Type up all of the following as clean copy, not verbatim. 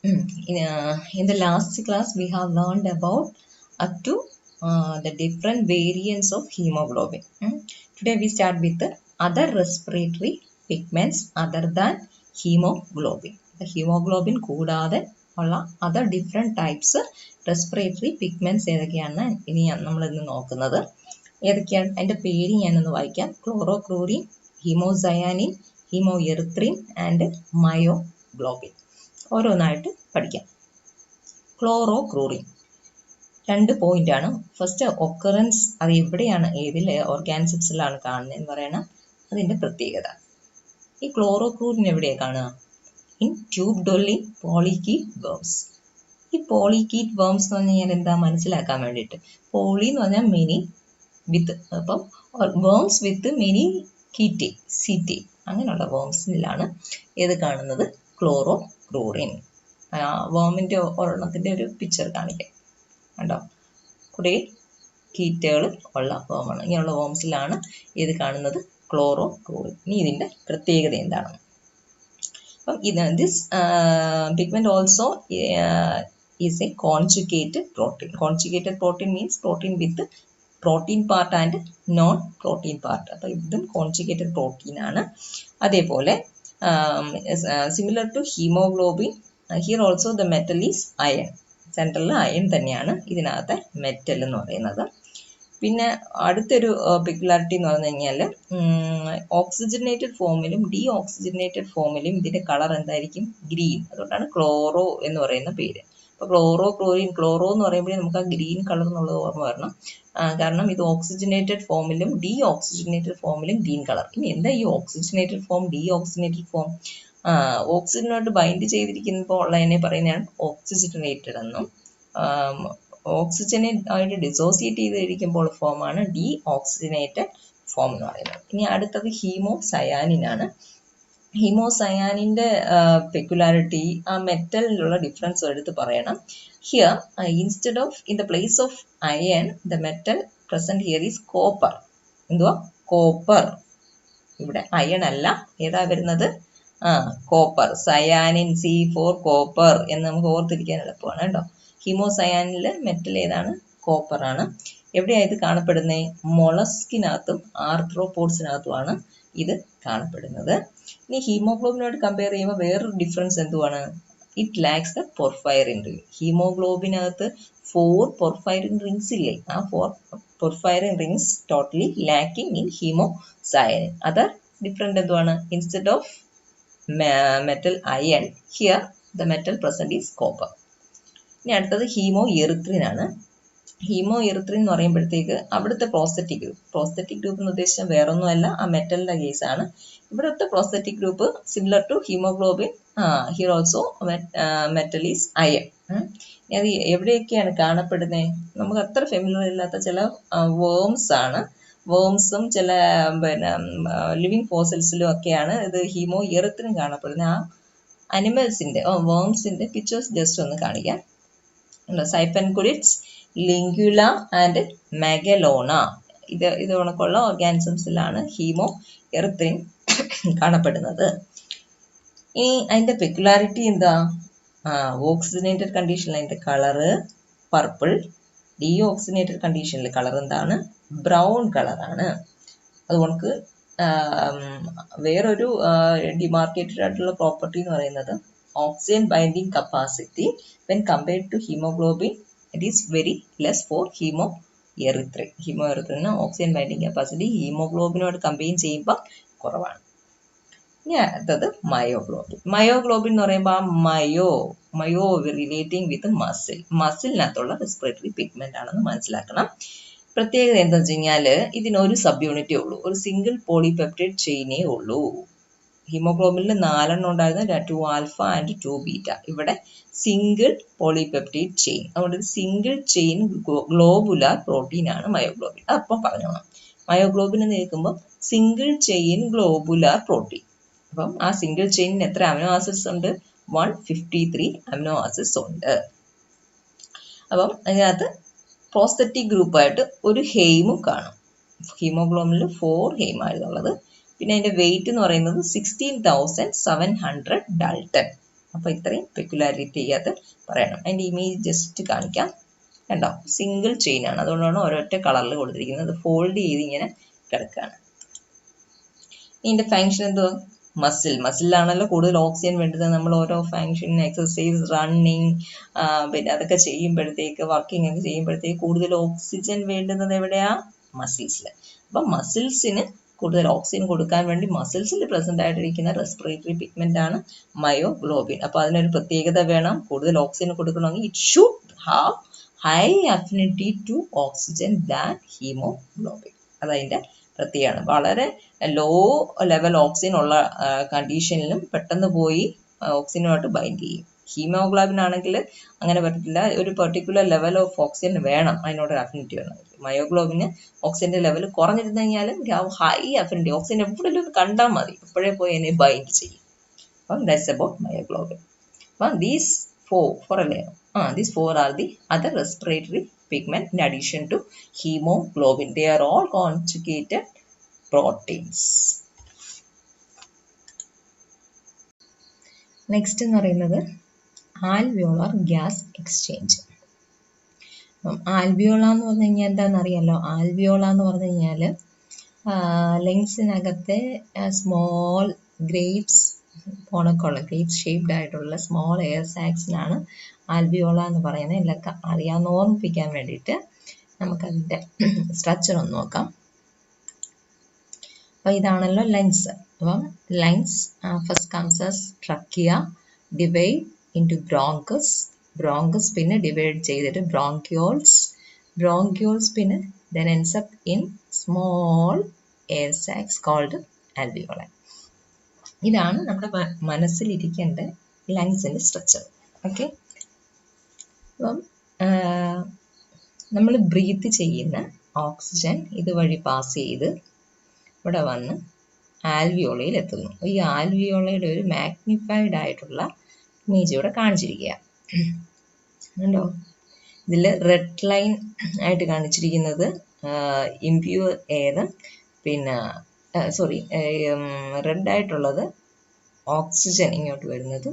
In the last class, we have learned about up to the different variants of hemoglobin. Today, we start with the other respiratory pigments other than hemoglobin. The hemoglobin കൂടാതെ ഉള്ള other different types respiratory pigments ഏതൊക്കെയാണ് ഇനി നമ്മൾ ഇന്ന് നോക്കുന്നത്. ഏതൊക്കെയാണ് അതിൻ്റെ പേര് ഞാനൊന്ന് വായിക്കാം. ക്ലോറോക്ലോറിൻ, ഹീമോസയാനിൻ, ഹീമോഎറിത്രിൻ ആൻഡ് മയോഗ്ലോബിൻ. ഓരോന്നായിട്ട് പഠിക്കാം. ക്ലോറോക്ലോറിൻ 2 പോയിന്റാണ്. ഫസ്റ്റ് ഒക്കറൻസ്, അത് എവിടെയാണ്, ഏതിൽ ഓർഗാനിസംസിലാണ് കാണുന്നതെന്ന് പറയണം, അതിൻ്റെ പ്രത്യേകത. ഈ ക്ലോറോക്ലോറിൻ എവിടെയാണ് കാണുക? In tubicolous polychaete worms. ഈ പോളിക്കീറ്റ് വേംസ് എന്ന് പറഞ്ഞാൽ എന്താ മനസ്സിലാക്കാൻ വേണ്ടിയിട്ട്, പോളി എന്ന് പറഞ്ഞാൽ മെനി, വിത്ത്, അപ്പം വേംസ് വിത്ത് മെനി കീറ്റി, സീറ്റി, അങ്ങനെയുള്ള വേംസിലാണ് ഏത് കാണുന്നത്? ക്ലോറോക്ലോറിൻ. വേമിൻ്റെ ഒരെണ്ണത്തിൻ്റെ ഒരു പിക്ചർ കാണിക്കാം. കണ്ടോ, കുറേ കീറ്റകൾ ഉള്ള വേമാണ്. ഇങ്ങനെയുള്ള വേംസിലാണ് ഏത് കാണുന്നത്? ക്ലോറോക്ലോറിൻ. ഇനി ഇതിൻ്റെ പ്രത്യേകത എന്താണ്? അപ്പം this pigment also is a conjugated protein. Conjugated protein means protein with protein part and non protein part. അപ്പം ഇതും കോൺജുഗേറ്റഡ് പ്രോട്ടീൻ ആണ്. അതേപോലെ similar to haemoglobin, here also the metal is iron. സെൻട്രലിൽ അയൺ തന്നെയാണ് ഇതിനകത്തെ മെറ്റൽ എന്ന് പറയുന്നത്. പിന്നെ അടുത്തൊരു പെക്യുലാരിറ്റി എന്ന് പറഞ്ഞു കഴിഞ്ഞാൽ ഓക്സിജനേറ്റഡ് ഫോമിലും ഡീ ഓക്സിജനേറ്റഡ് ഫോമിലും ഇതിൻ്റെ കളർ എന്തായിരിക്കും? ഗ്രീൻ. അതുകൊണ്ടാണ് ക്ലോറോ എന്ന് പറയുന്ന പേര്. അപ്പോൾ ക്ലോറോക്ലോറിൻ, ക്ലോറോ എന്ന് പറയുമ്പോഴേ നമുക്ക് ആ ഗ്രീൻ കളർ എന്നുള്ളത് ഓർമ്മ വരണം. കാരണം ഇത് ഓക്സിജനേറ്റഡ് ഫോമിലും ഡീ ഓക്സിജനേറ്റഡ് ഫോമിലും ഗ്രീൻ കളർ. ഇനി എന്താ ഈ oxygenated form, deoxygenated form? ഓക്സിജനോട്ട് ബൈൻഡ് ചെയ്തിരിക്കുമ്പോൾ ഉള്ളതിനെ പറയുന്നതാണ് ഓക്സിജനേറ്റഡ് എന്നും, ഓക്സിജനെ ആയിട്ട് ഡിസോസിയേറ്റ് ചെയ്തിരിക്കുമ്പോൾ ഫോമാണ് ഡീ ഓക്സിജനേറ്റഡ് ഫോം എന്ന് പറയുന്നത്. ഇനി അടുത്തത് ഹീമോസയാനിനാണ്. ഹീമോസയാനിൻ്റെ പെക്യുലാരിറ്റി, ആ മെറ്റലിലുള്ള ഡിഫറൻസ് എടുത്ത് പറയണം. Here instead of in the place of iron the metal present here is copper. എന്തുവാ? കോപ്പർ. ഇവിടെ അയൺ അല്ല, ഏതാ വരുന്നത്? കോപ്പർ. സയാനിൻ, C4 കോപ്പർ എന്ന് നമുക്ക് ഓർത്തിരിക്കാൻ എളുപ്പമാണ് കേട്ടോ. ഹീമോസയാനിൽ മെറ്റൽ ഏതാണ്? കോപ്പർ ആണ്. എവിടെയാണ് ഇത് കാണപ്പെടുന്നത്? മൊളസ്കിനകത്തും ആർത്രോപോഡ്സിനകത്തുമാണ് ഇത് കാണപ്പെടുന്നത്. ഇനി ഹീമോഗ്ലോബിനോട് കമ്പയർ ചെയ്യുമ്പോൾ വേറൊരു ഡിഫറൻസ് എന്തുവാണ്? It lacks the porphyrin ring. ഹീമോഗ്ലോബിനകത്ത് 4 പോർഫൈറിൻ റിംഗ്സ് ഇല്ലേ? ആ 4 porphyrin rings totally lacking in haemocyanin. Other different എന്തുവാണ്? Instead of metal iron, here the metal present is copper. ഇനി അടുത്തത് ഹീമോഎറിത്രിൻ ആണ്. ഹീമോഎറിത്രിൻ എന്ന് പറയുമ്പോഴത്തേക്ക് അവിടുത്തെ പ്രോസ്തറ്റിക് ഗ്രൂപ്പ്, പ്രോസ്തറ്റിക് ഗ്രൂപ്പ് എന്ന് ഉദ്ദേശിച്ചാൽ വേറൊന്നുമല്ല, ആ മെറ്റലിൻ്റെ കേസാണ്. ഇവിടുത്തെ prosthetic group similar to haemoglobin, here also metal is iron. അത് എവിടെയൊക്കെയാണ് കാണപ്പെടുന്നത്? നമുക്ക് അത്ര ഫെമിലിയർ ഇല്ലാത്ത ചില വേംസ് ആണ്. വേംസും ചില പിന്നെ ലിവിങ് ഫോസിൽസിലും ഒക്കെയാണ് ഇത് ഹീമോഎറിത്രിൻ കാണപ്പെടുന്നത്. ആ അനിമൽസിൻ്റെ വേംസിൻ്റെ പിക്ചേഴ്സ് ജസ്റ്റ് ഒന്ന് കാണിക്കാം. സൈപ്പൻകുലിറ്റ്സ്, ലിംഗുല ആൻഡ് മെഗലോണ, ഇത് കണക്കുള്ള ഓർഗാനിസംസിലാണ് ഹീമോഎറിത്രിൻ കാണപ്പെടുന്നത്. ഇനി അതിൻ്റെ പെക്യുലാരിറ്റി എന്താ? ഓക്സിജനേറ്റഡ് കണ്ടീഷനിൽ അതിൻ്റെ കളറ് പർപ്പിൾ, ഡീ ഓക്സിജനേറ്റഡ് കണ്ടീഷനിൽ കളർ എന്താണ്? ബ്രൗൺ കളറാണ്. അതുകൊണ്ട് വേറൊരു ഡിമാർക്കേറ്റഡ് ആയിട്ടുള്ള പ്രോപ്പർട്ടി എന്ന് പറയുന്നത് oxygen binding capacity when compared to haemoglobin it is very less for haemerythrin. ഹീമോഎറിത്രിന് ഓക്സിജൻ ബൈൻഡിങ് കപ്പാസിറ്റി ഹീമോഗ്ലോബിനോട് കമ്പയർ ചെയ്യുമ്പോൾ കുറവാണ്. ഇനി അടുത്തത് മയോഗ്ലോബിൻ. മയോഗ്ലോബിൻ എന്ന് പറയുമ്പോൾ മയോ റിലേറ്റിംഗ് വിത്ത് മസിലിനകത്തുള്ള റെസ്പിറേറ്ററി പിഗ്മെന്റ് ആണെന്ന് മനസ്സിലാക്കണം. പ്രത്യേകത എന്താണെന്ന് വെച്ച് കഴിഞ്ഞാൽ ഇതിനൊരു സബ് യൂണിറ്റേ ഉള്ളൂ, ഒരു സിംഗിൾ പോളിപെപ്റ്റൈഡ് ചെയിനേ ഉള്ളൂ. ഹീമോഗ്ലോബിനിൽ 4 എണ്ണം ഉണ്ടായിരുന്നു, 2 ആൽഫ ആൻഡ് 2 ബീറ്റ. ഇവിടെ സിംഗിൾ പോളിപെപ്റ്റൈഡ് ചെയിൻ. അതുകൊണ്ട് ഒരു സിംഗിൾ ചെയിൻ ഗ്ലോബുലാർ പ്രോട്ടീൻ ആണ് മയോഗ്ലോബിൻ. അപ്പം പറഞ്ഞോണം, മയോഗ്ലോബിൻ എന്ന് കേൾക്കുമ്പോൾ സിംഗിൾ ചെയിൻ ഗ്ലോബുലാർ പ്രോട്ടീൻ. അപ്പം ആ സിംഗിൾ ചെയിനിന് എത്ര അമിനോ ആസിഡ്സ് ഉണ്ട്? 153 അമിനോ ആസിഡ്സ് ഉണ്ട്. അപ്പം അതിനകത്ത് പ്രോസ്തറ്റിക് ഗ്രൂപ്പായിട്ട് ഒരു ഹെയിമും കാണും. ഹീമോഗ്ലോബിനിൽ 4 ഹെയിമായിരുന്നുള്ളത്. പിന്നെ അതിൻ്റെ വെയിറ്റ് എന്ന് പറയുന്നത് 16,700 ഡാൾട്ടൺ. അപ്പോൾ ഇത്രയും പെക്യുലാരിറ്റി അത് പറയണം. അതിൻ്റെ ഇമേജ് ജസ്റ്റ് കാണിക്കാം. കണ്ടോ, സിംഗിൾ ചെയിൻ ആണ്, അതുകൊണ്ടാണ് ഒരൊറ്റ കളറിൽ കൊടുത്തിരിക്കുന്നത്. ഫോൾഡ് ചെയ്ത് ഇങ്ങനെ കിടക്കുകയാണ്. ഇതിൻ്റെ ഫങ്ഷൻ എന്തുവാ? മസിലാണല്ലോ കൂടുതൽ ഓക്സിജൻ വേണ്ടത്. നമ്മൾ ഓരോ ഫങ്ഷൻ, എക്സസൈസ്, റണ്ണിങ്, പിന്നെ അതൊക്കെ ചെയ്യുമ്പോഴത്തേക്ക്, വർക്കിംഗ് ഒക്കെ ചെയ്യുമ്പോഴത്തേക്ക് കൂടുതൽ ഓക്സിജൻ വേണ്ടുന്നത് എവിടെയാ? മസിൽസിൽ. അപ്പം മസിൽസിന് കൂടുതൽ ഓക്സിജൻ കൊടുക്കാൻ വേണ്ടി മസിൽസിൽ പ്രസന്റ് ആയിട്ടിരിക്കുന്ന റെസ്പിറേറ്ററി പിഗ്മെന്റ് ആണ് മയോഗ്ലോബിൻ. അപ്പോൾ അതിനൊരു പ്രത്യേകത വേണം. കൂടുതൽ ഓക്സിജൻ കൊടുക്കണമെങ്കിൽ it should have high affinity to oxygen than haemoglobin. അതതിൻ്റെ പ്രത്യേകമാണ്. വളരെ ലോ ലെവൽ ഓക്സിജൻ ഉള്ള കണ്ടീഷനിലും പെട്ടെന്ന് പോയി ഓക്സിജനുമായിട്ട് ബൈൻഡ് ചെയ്യും. ഹീമോഗ്ലോബിൻ ആണെങ്കിൽ അങ്ങനെ പറ്റത്തില്ല. ഒരു പെർട്ടിക്കുലർ ലെവൽ ഓഫ് ഓക്സിജൻ വേണം, അതിനോട് അഫിനിറ്റി വേണം. മയോഗ്ലോബിന് ഓക്സിജന്റെ ലെവൽ കുറഞ്ഞിരുന്നു കഴിഞ്ഞാലും ഹൈ അഫിനിറ്റി, ഓക്സിജൻ എവിടെയെങ്കിലും കണ്ടാൽ മതി, ഇപ്പോഴേ പോയി അതിനെ ബൈൻഡ് ചെയ്യും. അപ്പം ദാറ്റ്സ് അബൌട്ട് മയോഗ്ലോബിൻ. അപ്പം these four are the other respiratory pigment in addition to hemoglobin. They are all conjugated proteins. Next എന്ന് പറയുന്നത് ആൽവിയോളാർ ഗ്യാസ് എക്സ്ചേഞ്ച്. ആൽവിയോള എന്ന് പറഞ്ഞു കഴിഞ്ഞാൽ എന്താണെന്ന് അറിയാലോ? ആൽവിയോള എന്ന് പറഞ്ഞു കഴിഞ്ഞാൽ ലങ്സിനകത്തെ സ്മോൾ ഗ്രേപ്സ് പോണക്കുള്ള ഗ്രേപ്സ് ഷേപ്ഡ് ആയിട്ടുള്ള സ്മോൾ എയർ സാക്സിനാണ് ആൽവിയോള എന്ന് പറയുന്നത്. എല്ലാം അറിയാവുന്ന ഓർമ്മിപ്പിക്കാൻ വേണ്ടിയിട്ട് നമുക്കതിൻ്റെ സ്ട്രക്ചർ ഒന്ന് നോക്കാം. അപ്പോൾ ഇതാണല്ലോ ലങ്സ്. അപ്പം lungs first comes as trachea, divide into bronchus പിന്നെ ഡിവൈഡ് ചെയ്തിട്ട് ബ്രോങ്ക്യോൾസ് പിന്നെ then ends up in small air sacs called alveoli. ഇതാണ് നമ്മുടെ മനസ്സിലിരിക്കേണ്ട ലങ്സിൻ്റെ സ്ട്രക്ചർ. ഓക്കെ, അപ്പം നമ്മൾ ബ്രീത്ത് ചെയ്യുന്ന ഓക്സിജൻ ഇതുവഴി പാസ് ചെയ്ത് ഇവിടെ വന്ന് ആൽവിയോളയിൽ എത്തുന്നു. ഈ ആൽവിയോളയുടെ ഒരു മാഗ്നിഫൈഡ് ആയിട്ടുള്ള ഇമേജ് ഇവിടെ കാണിച്ചിരിക്കുക ഉണ്ടോ? ഇതിൽ റെഡ് ലൈൻ ആയിട്ട് കാണിച്ചിരിക്കുന്നത് ഇംപ്യൂർ എയർ, പിന്നെ റെഡ് ആയിട്ടുള്ളത് ഓക്സിജൻ ഇങ്ങോട്ട് വരുന്നത്,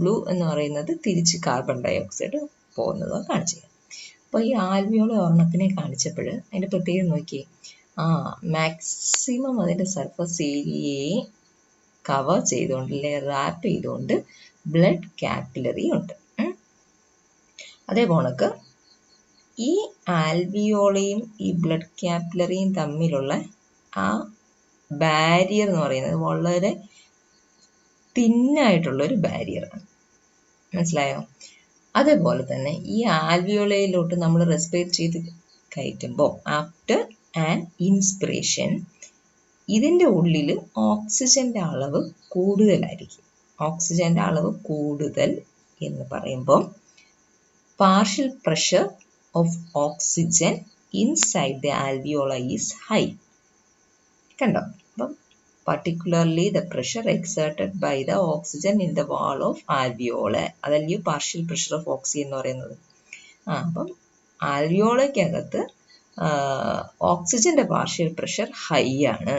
ബ്ലൂ എന്ന് പറയുന്നത് തിരിച്ച് കാർബൺ ഡൈ ഓക്സൈഡ് പോകുന്നതോ കാണിച്ചത്. അപ്പോൾ ഈ ആൽവിയോള ഒരെണ്ണത്തിനെ കാണിച്ചപ്പോൾ അതിൻ്റെ പ്രത്യേകം നോക്കിയേ, മാക്സിമം അതിൻ്റെ സർഫസ് ഏരിയയെ കവർ ചെയ്തുകൊണ്ട് റാപ്പ് ചെയ്തുകൊണ്ട് ബ്ലഡ് കാപ്പിലറി ഉണ്ട്. അതേപോണക്ക് ഈ ആൽവിയോളയും ഈ ബ്ലഡ് കാപ്പിലറിയും തമ്മിലുള്ള ആ ബാരിയർ എന്ന് പറയുന്നത് വളരെ തിന്നായിട്ടുള്ളൊരു ബാരിയറാണ്. മനസ്സിലായോ? അതേപോലെ തന്നെ ഈ ആൽവിയോളയിലോട്ട് നമ്മൾ റെസ്പിറേറ്റ് ചെയ്ത് കയറ്റുമ്പോൾ ആഫ്റ്റർ ആൻഡ് ഇൻസ്പിറേഷൻ ഇതിൻ്റെ ഉള്ളിൽ ഓക്സിജൻ്റെ അളവ് കൂടുതലായിരിക്കും. ഓക്സിജൻ്റെ അളവ് കൂടുതൽ എന്ന് പറയുമ്പോൾ partial pressure of oxygen inside the alveoli is high. കണ്ടോ? അപ്പം particularly the pressure exerted by the oxygen in the wall of alveoli, അതല്ലേ പാർഷ്യൽ പ്രഷർ ഓഫ് ഓക്സിജൻ എന്ന് പറയുന്നത്. അപ്പം ആൽവിയോളയ്ക്കകത്ത് ഓക്സിജൻ്റെ പാർഷ്യൽ പ്രഷർ ഹൈ ആണ്.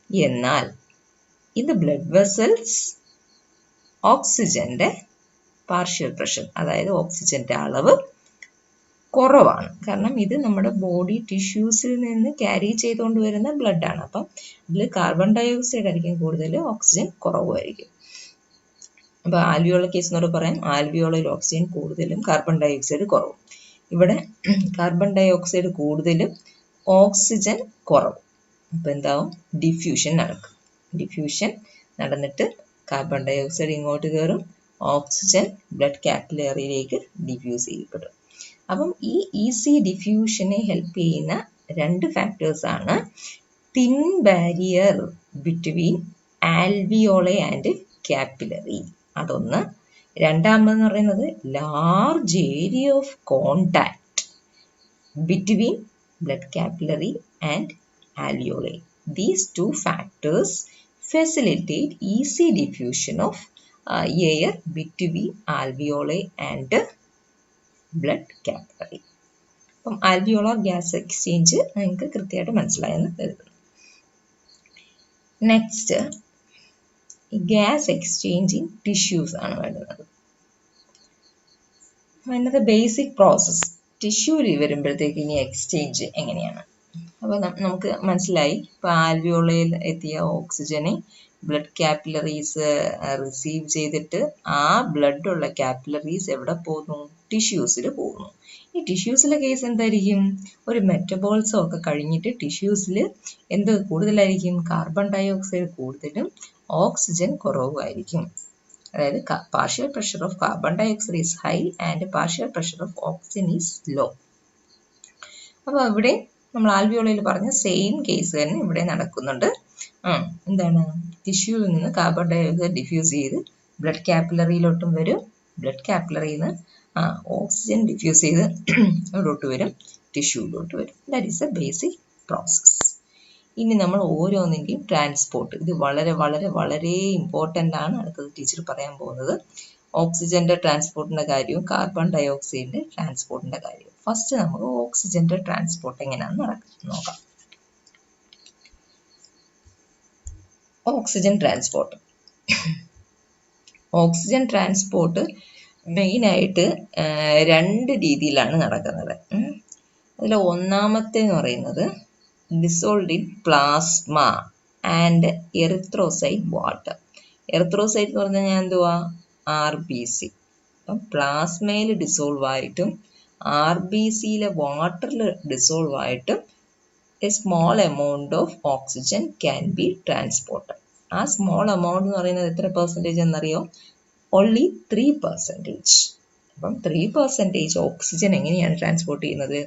എന്നാൽ ഇൻ ദ ബ്ലഡ് വെസൽസ് ഓക്സിജൻ്റെ പാർഷ്യൽ പ്രഷർ, അതായത് ഓക്സിജൻ്റെ അളവ് കുറവാണ്. കാരണം ഇത് നമ്മുടെ ബോഡി ടിഷ്യൂസിൽ നിന്ന് ക്യാരി ചെയ്തുകൊണ്ട് വരുന്ന ബ്ലഡാണ്. അപ്പം ഇതിൽ കാർബൺ ഡൈ ഓക്സൈഡ് ആയിരിക്കും കൂടുതൽ, ഓക്സിജൻ കുറവുമായിരിക്കും. അപ്പോൾ ആൽവിയോള കേസ് എന്നോട് പറയാം, ആൽവിയോളയിൽ ഓക്സിജൻ കൂടുതലും കാർബൺ ഡൈ ഓക്സൈഡ് കുറവും. ഇവിടെ കാർബൺ ഡൈ ഓക്സൈഡ് കൂടുതലും ഓക്സിജൻ കുറവും. അപ്പോൾ എന്താവും? ഡിഫ്യൂഷൻ നടക്കും. ഡിഫ്യൂഷൻ നടന്നിട്ട് കാർബൺ ഡൈ ഓക്സൈഡ് ഇങ്ങോട്ട് കയറും, ഓക്സിജൻ ബ്ലഡ് കാപ്പിലറിയിലേക്ക് ഡിഫ്യൂസ് ചെയ്യപ്പെടും. അപ്പം ഈ ഈസി ഡിഫ്യൂഷനെ ഹെൽപ്പ് ചെയ്യുന്ന രണ്ട് ഫാക്ടേഴ്സാണ് thin barrier between alveoli and capillary, അതൊന്ന്. രണ്ടാമതെന്ന് പറയുന്നത് large area of contact between blood capillary and alveoli. These two factors facilitate easy diffusion of air between alveoli and blood capillary. അപ്പം ആൽവിയോളാർ ഗ്യാസ് എക്സ്ചേഞ്ച് നിങ്ങൾക്ക് കൃത്യമായിട്ട് മനസ്സിലായെന്ന് കരുതുന്നു. Next gas exchange in tissues ആണ് വേണ്ടുന്നത്. അതിനകത്ത് ബേസിക് പ്രോസസ് ടിഷ്യൂവിൽ വരുമ്പോഴത്തേക്ക് ഇനി എക്സ്ചേഞ്ച് എങ്ങനെയാണ്. അപ്പോൾ നമുക്ക് മനസ്സിലായി, ഇപ്പോൾ ആൽവിയോളയിൽ എത്തിയ ഓക്സിജനെ ബ്ലഡ് കാപ്പിലറീസ് റിസീവ് ചെയ്തിട്ട് ആ ബ്ലഡ് ഉള്ള കാപ്പിലറീസ് എവിടെ പോകുന്നു? ടിഷ്യൂസിൽ പോകുന്നു. ഈ ടിഷ്യൂസിലെ കേസ് എന്തായിരിക്കും? ഒരു മെറ്റബോൾസം ഒക്കെ കഴിഞ്ഞിട്ട് ടിഷ്യൂസിൽ എന്ത് കൂടുതലായിരിക്കും? കാർബൺ ഡൈ ഓക്സൈഡ് കൂടുതലും ഓക്സിജൻ കുറവുമായിരിക്കും. അതായത് partial pressure of carbon dioxide is high and partial pressure of oxygen is low. അപ്പോൾ ഇവിടെ നമ്മൾ ആൽവിയോളയിൽ പറഞ്ഞ സെയിം കേസ് തന്നെ ഇവിടെ നടക്കുന്നുണ്ട്. എന്താണ്? ടിഷ്യൂവിൽ നിന്ന് കാർബൺ ഡൈ ഓക്സൈഡ് ഡിഫ്യൂസ് ചെയ്ത് ബ്ലഡ് കാപ്പിലറിയിലോട്ടും വരും. ബ്ലഡ് കാപ്പിലറിയിൽ നിന്ന് ഓക്സിജൻ ഡിഫ്യൂസ് ചെയ്ത് ഇവിടോട്ട് വരും, ടിഷ്യൂവിലോട്ട് വരും. That is A basic process. ഇനി നമ്മൾ ഓരോന്നിൻ്റെയും ട്രാൻസ്പോർട്ട്, ഇത് വളരെ വളരെ വളരെ ഇമ്പോർട്ടൻ്റ് ആണ്. അടുത്തത് ടീച്ചർ പറയാൻ പോകുന്നത് ഓക്സിജൻ്റെ ട്രാൻസ്പോർട്ടിൻ്റെ കാര്യവും കാർബൺ ഡൈ ഓക്സൈഡിൻ്റെ ട്രാൻസ്പോർട്ടിൻ്റെ കാര്യവും. ഫസ്റ്റ് നമുക്ക് ഓക്സിജൻ്റെ ട്രാൻസ്പോർട്ട് എങ്ങനെയാണെന്ന് നോക്കാം. Oxygen transport. ഓക്സിജൻ ട്രാൻസ്പോർട്ട് മെയിനായിട്ട് രണ്ട് രീതിയിലാണ് നടക്കുന്നത്. അതിൽ ഒന്നാമത്തേന്ന് പറയുന്നത് dissolved in plasma and erythrocyte water. Erythrocyte എന്ന് പറഞ്ഞാൽ എന്തുവാ? RBC. അപ്പം പ്ലാസ്മയിൽ ഡിസോൾവ് ആയിട്ടും RBCയിലെ വാട്ടറിൽ ഡിസോൾവ് ആയിട്ടും A small amount of oxygen can be transported. ആ സ്മോൾ എമൗണ്ട് എന്ന് പറയുന്നത് എത്ര പെർസെൻറ്റേജ് എന്നറിയോ? ഓൺലി 3%. അപ്പം 3% ഓക്സിജൻ എങ്ങനെയാണ് ട്രാൻസ്പോർട്ട് ചെയ്യുന്നത്?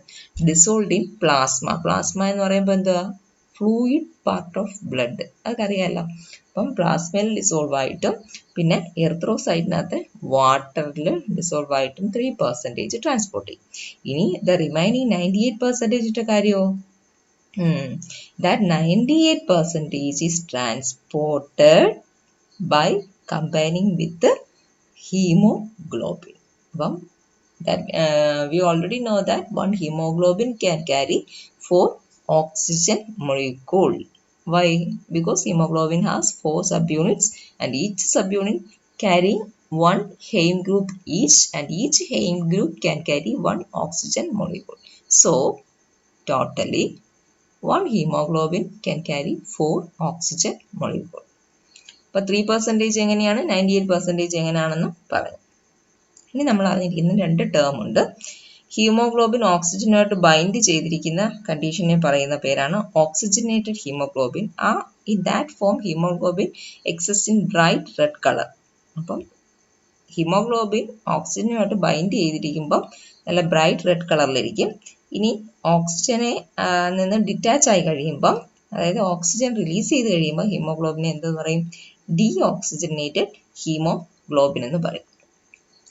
Dissolved in plasma. പ്ലാസ്മ എന്ന് പറയുമ്പോൾ എന്താ? ഫ്ലൂയിഡ് പാർട്ട് ഓഫ് ബ്ലഡ്, അതൊക്കെ അപ്പം പ്ലാസ്മയിൽ ഡിസോൾവ് ആയിട്ടും പിന്നെ എറിത്രോസൈറ്റിനകത്ത് വാട്ടറിൽ ഡിസോൾവ് ആയിട്ടും 3% ട്രാൻസ്പോർട്ട് ചെയ്യും. ഇനി ദ റിമൈനിങ് 98% കാര്യമോ? That 98% is transported by combining with the hemoglobin. That we already know that one hemoglobin can carry 4 oxygen molecule. Why? Because hemoglobin has 4 subunits and each subunit carrying 1 heme group each, and each heme group can carry 1 oxygen molecule. So totally 1 hemoglobin can carry 4 oxygen molecule. അപ്പോൾ 3% എങ്ങനെയാണ്, 98% എങ്ങനെയാണെന്ന് പറഞ്ഞു. ഇനി നമ്മൾ അറിഞ്ഞിരിക്കുന്ന 2 term ഉണ്ട്. Haemoglobin ഓക്സിജനുമായിട്ട് bind ചെയ്തിരിക്കുന്ന കണ്ടീഷനെ പറയുന്ന പേരാണ് oxygenated haemoglobin. In that form haemoglobin exist in bright red colour. അപ്പം ഹീമോഗ്ലോബിൻ ഓക്സിജനുമായിട്ട് ബൈൻഡ് ചെയ്തിരിക്കുമ്പം നല്ല ബ്രൈറ്റ് റെഡ് കളറിലിരിക്കും. ഇനി ഓക്സിജനെ നിന്ന് ഡിറ്റാച്ച് ആയി കഴിയുമ്പം, അതായത് ഓക്സിജൻ റിലീസ് ചെയ്ത് കഴിയുമ്പോൾ ഹീമോഗ്ലോബിനെ എന്ത് പറയും? ഡി ഓക്സിജനേറ്റഡ് ഹീമോഗ്ലോബിൻ എന്ന് പറയും.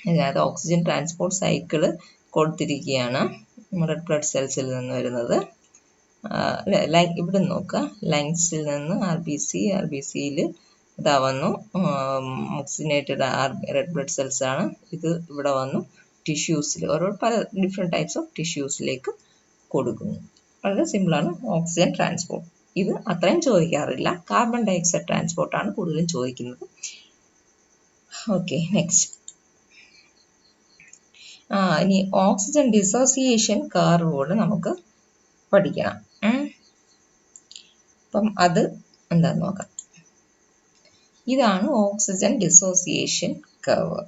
അതിനകത്ത് ഓക്സിജൻ ട്രാൻസ്പോർട്ട് സൈക്കിള് കൊടുത്തിരിക്കുകയാണ് റെഡ് ബ്ലഡ് സെൽസിൽ നിന്ന് വരുന്നത്. ഇവിടെ നോക്കുക, ലങ്സിൽ നിന്ന് RBCയിൽ ഇതാ വന്നു ഓക്സിജനേറ്റഡ് റെഡ് ബ്ലഡ് സെൽസ് ആണ്. ഇത് ഇവിടെ വന്നു ടിഷ്യൂസിൽ, ഓരോ പല ഡിഫറെൻറ്റ് ടൈപ്സ് ഓഫ് ടിഷ്യൂസിലേക്ക് കൊടുക്കുന്നു. വളരെ സിമ്പിളാണ് ഓക്സിജൻ ട്രാൻസ്പോർട്ട്. ഇത് അത്രയും ചോദിക്കാറില്ല. കാർബൺ ഡൈ ഓക്സൈഡ് ട്രാൻസ്പോർട്ടാണ് കൂടുതലും ചോദിക്കുന്നത്. Okay, next. ഇനി ഓക്സിജൻ ഡിസോസിയേഷൻ കർവ് കൂടെ നമുക്ക് പഠിക്കണം. അപ്പം അത് എന്താന്ന് നോക്കാം. ഇതാണ് ഓക്സിജൻ ഡിസോസിയേഷൻ കർവ്.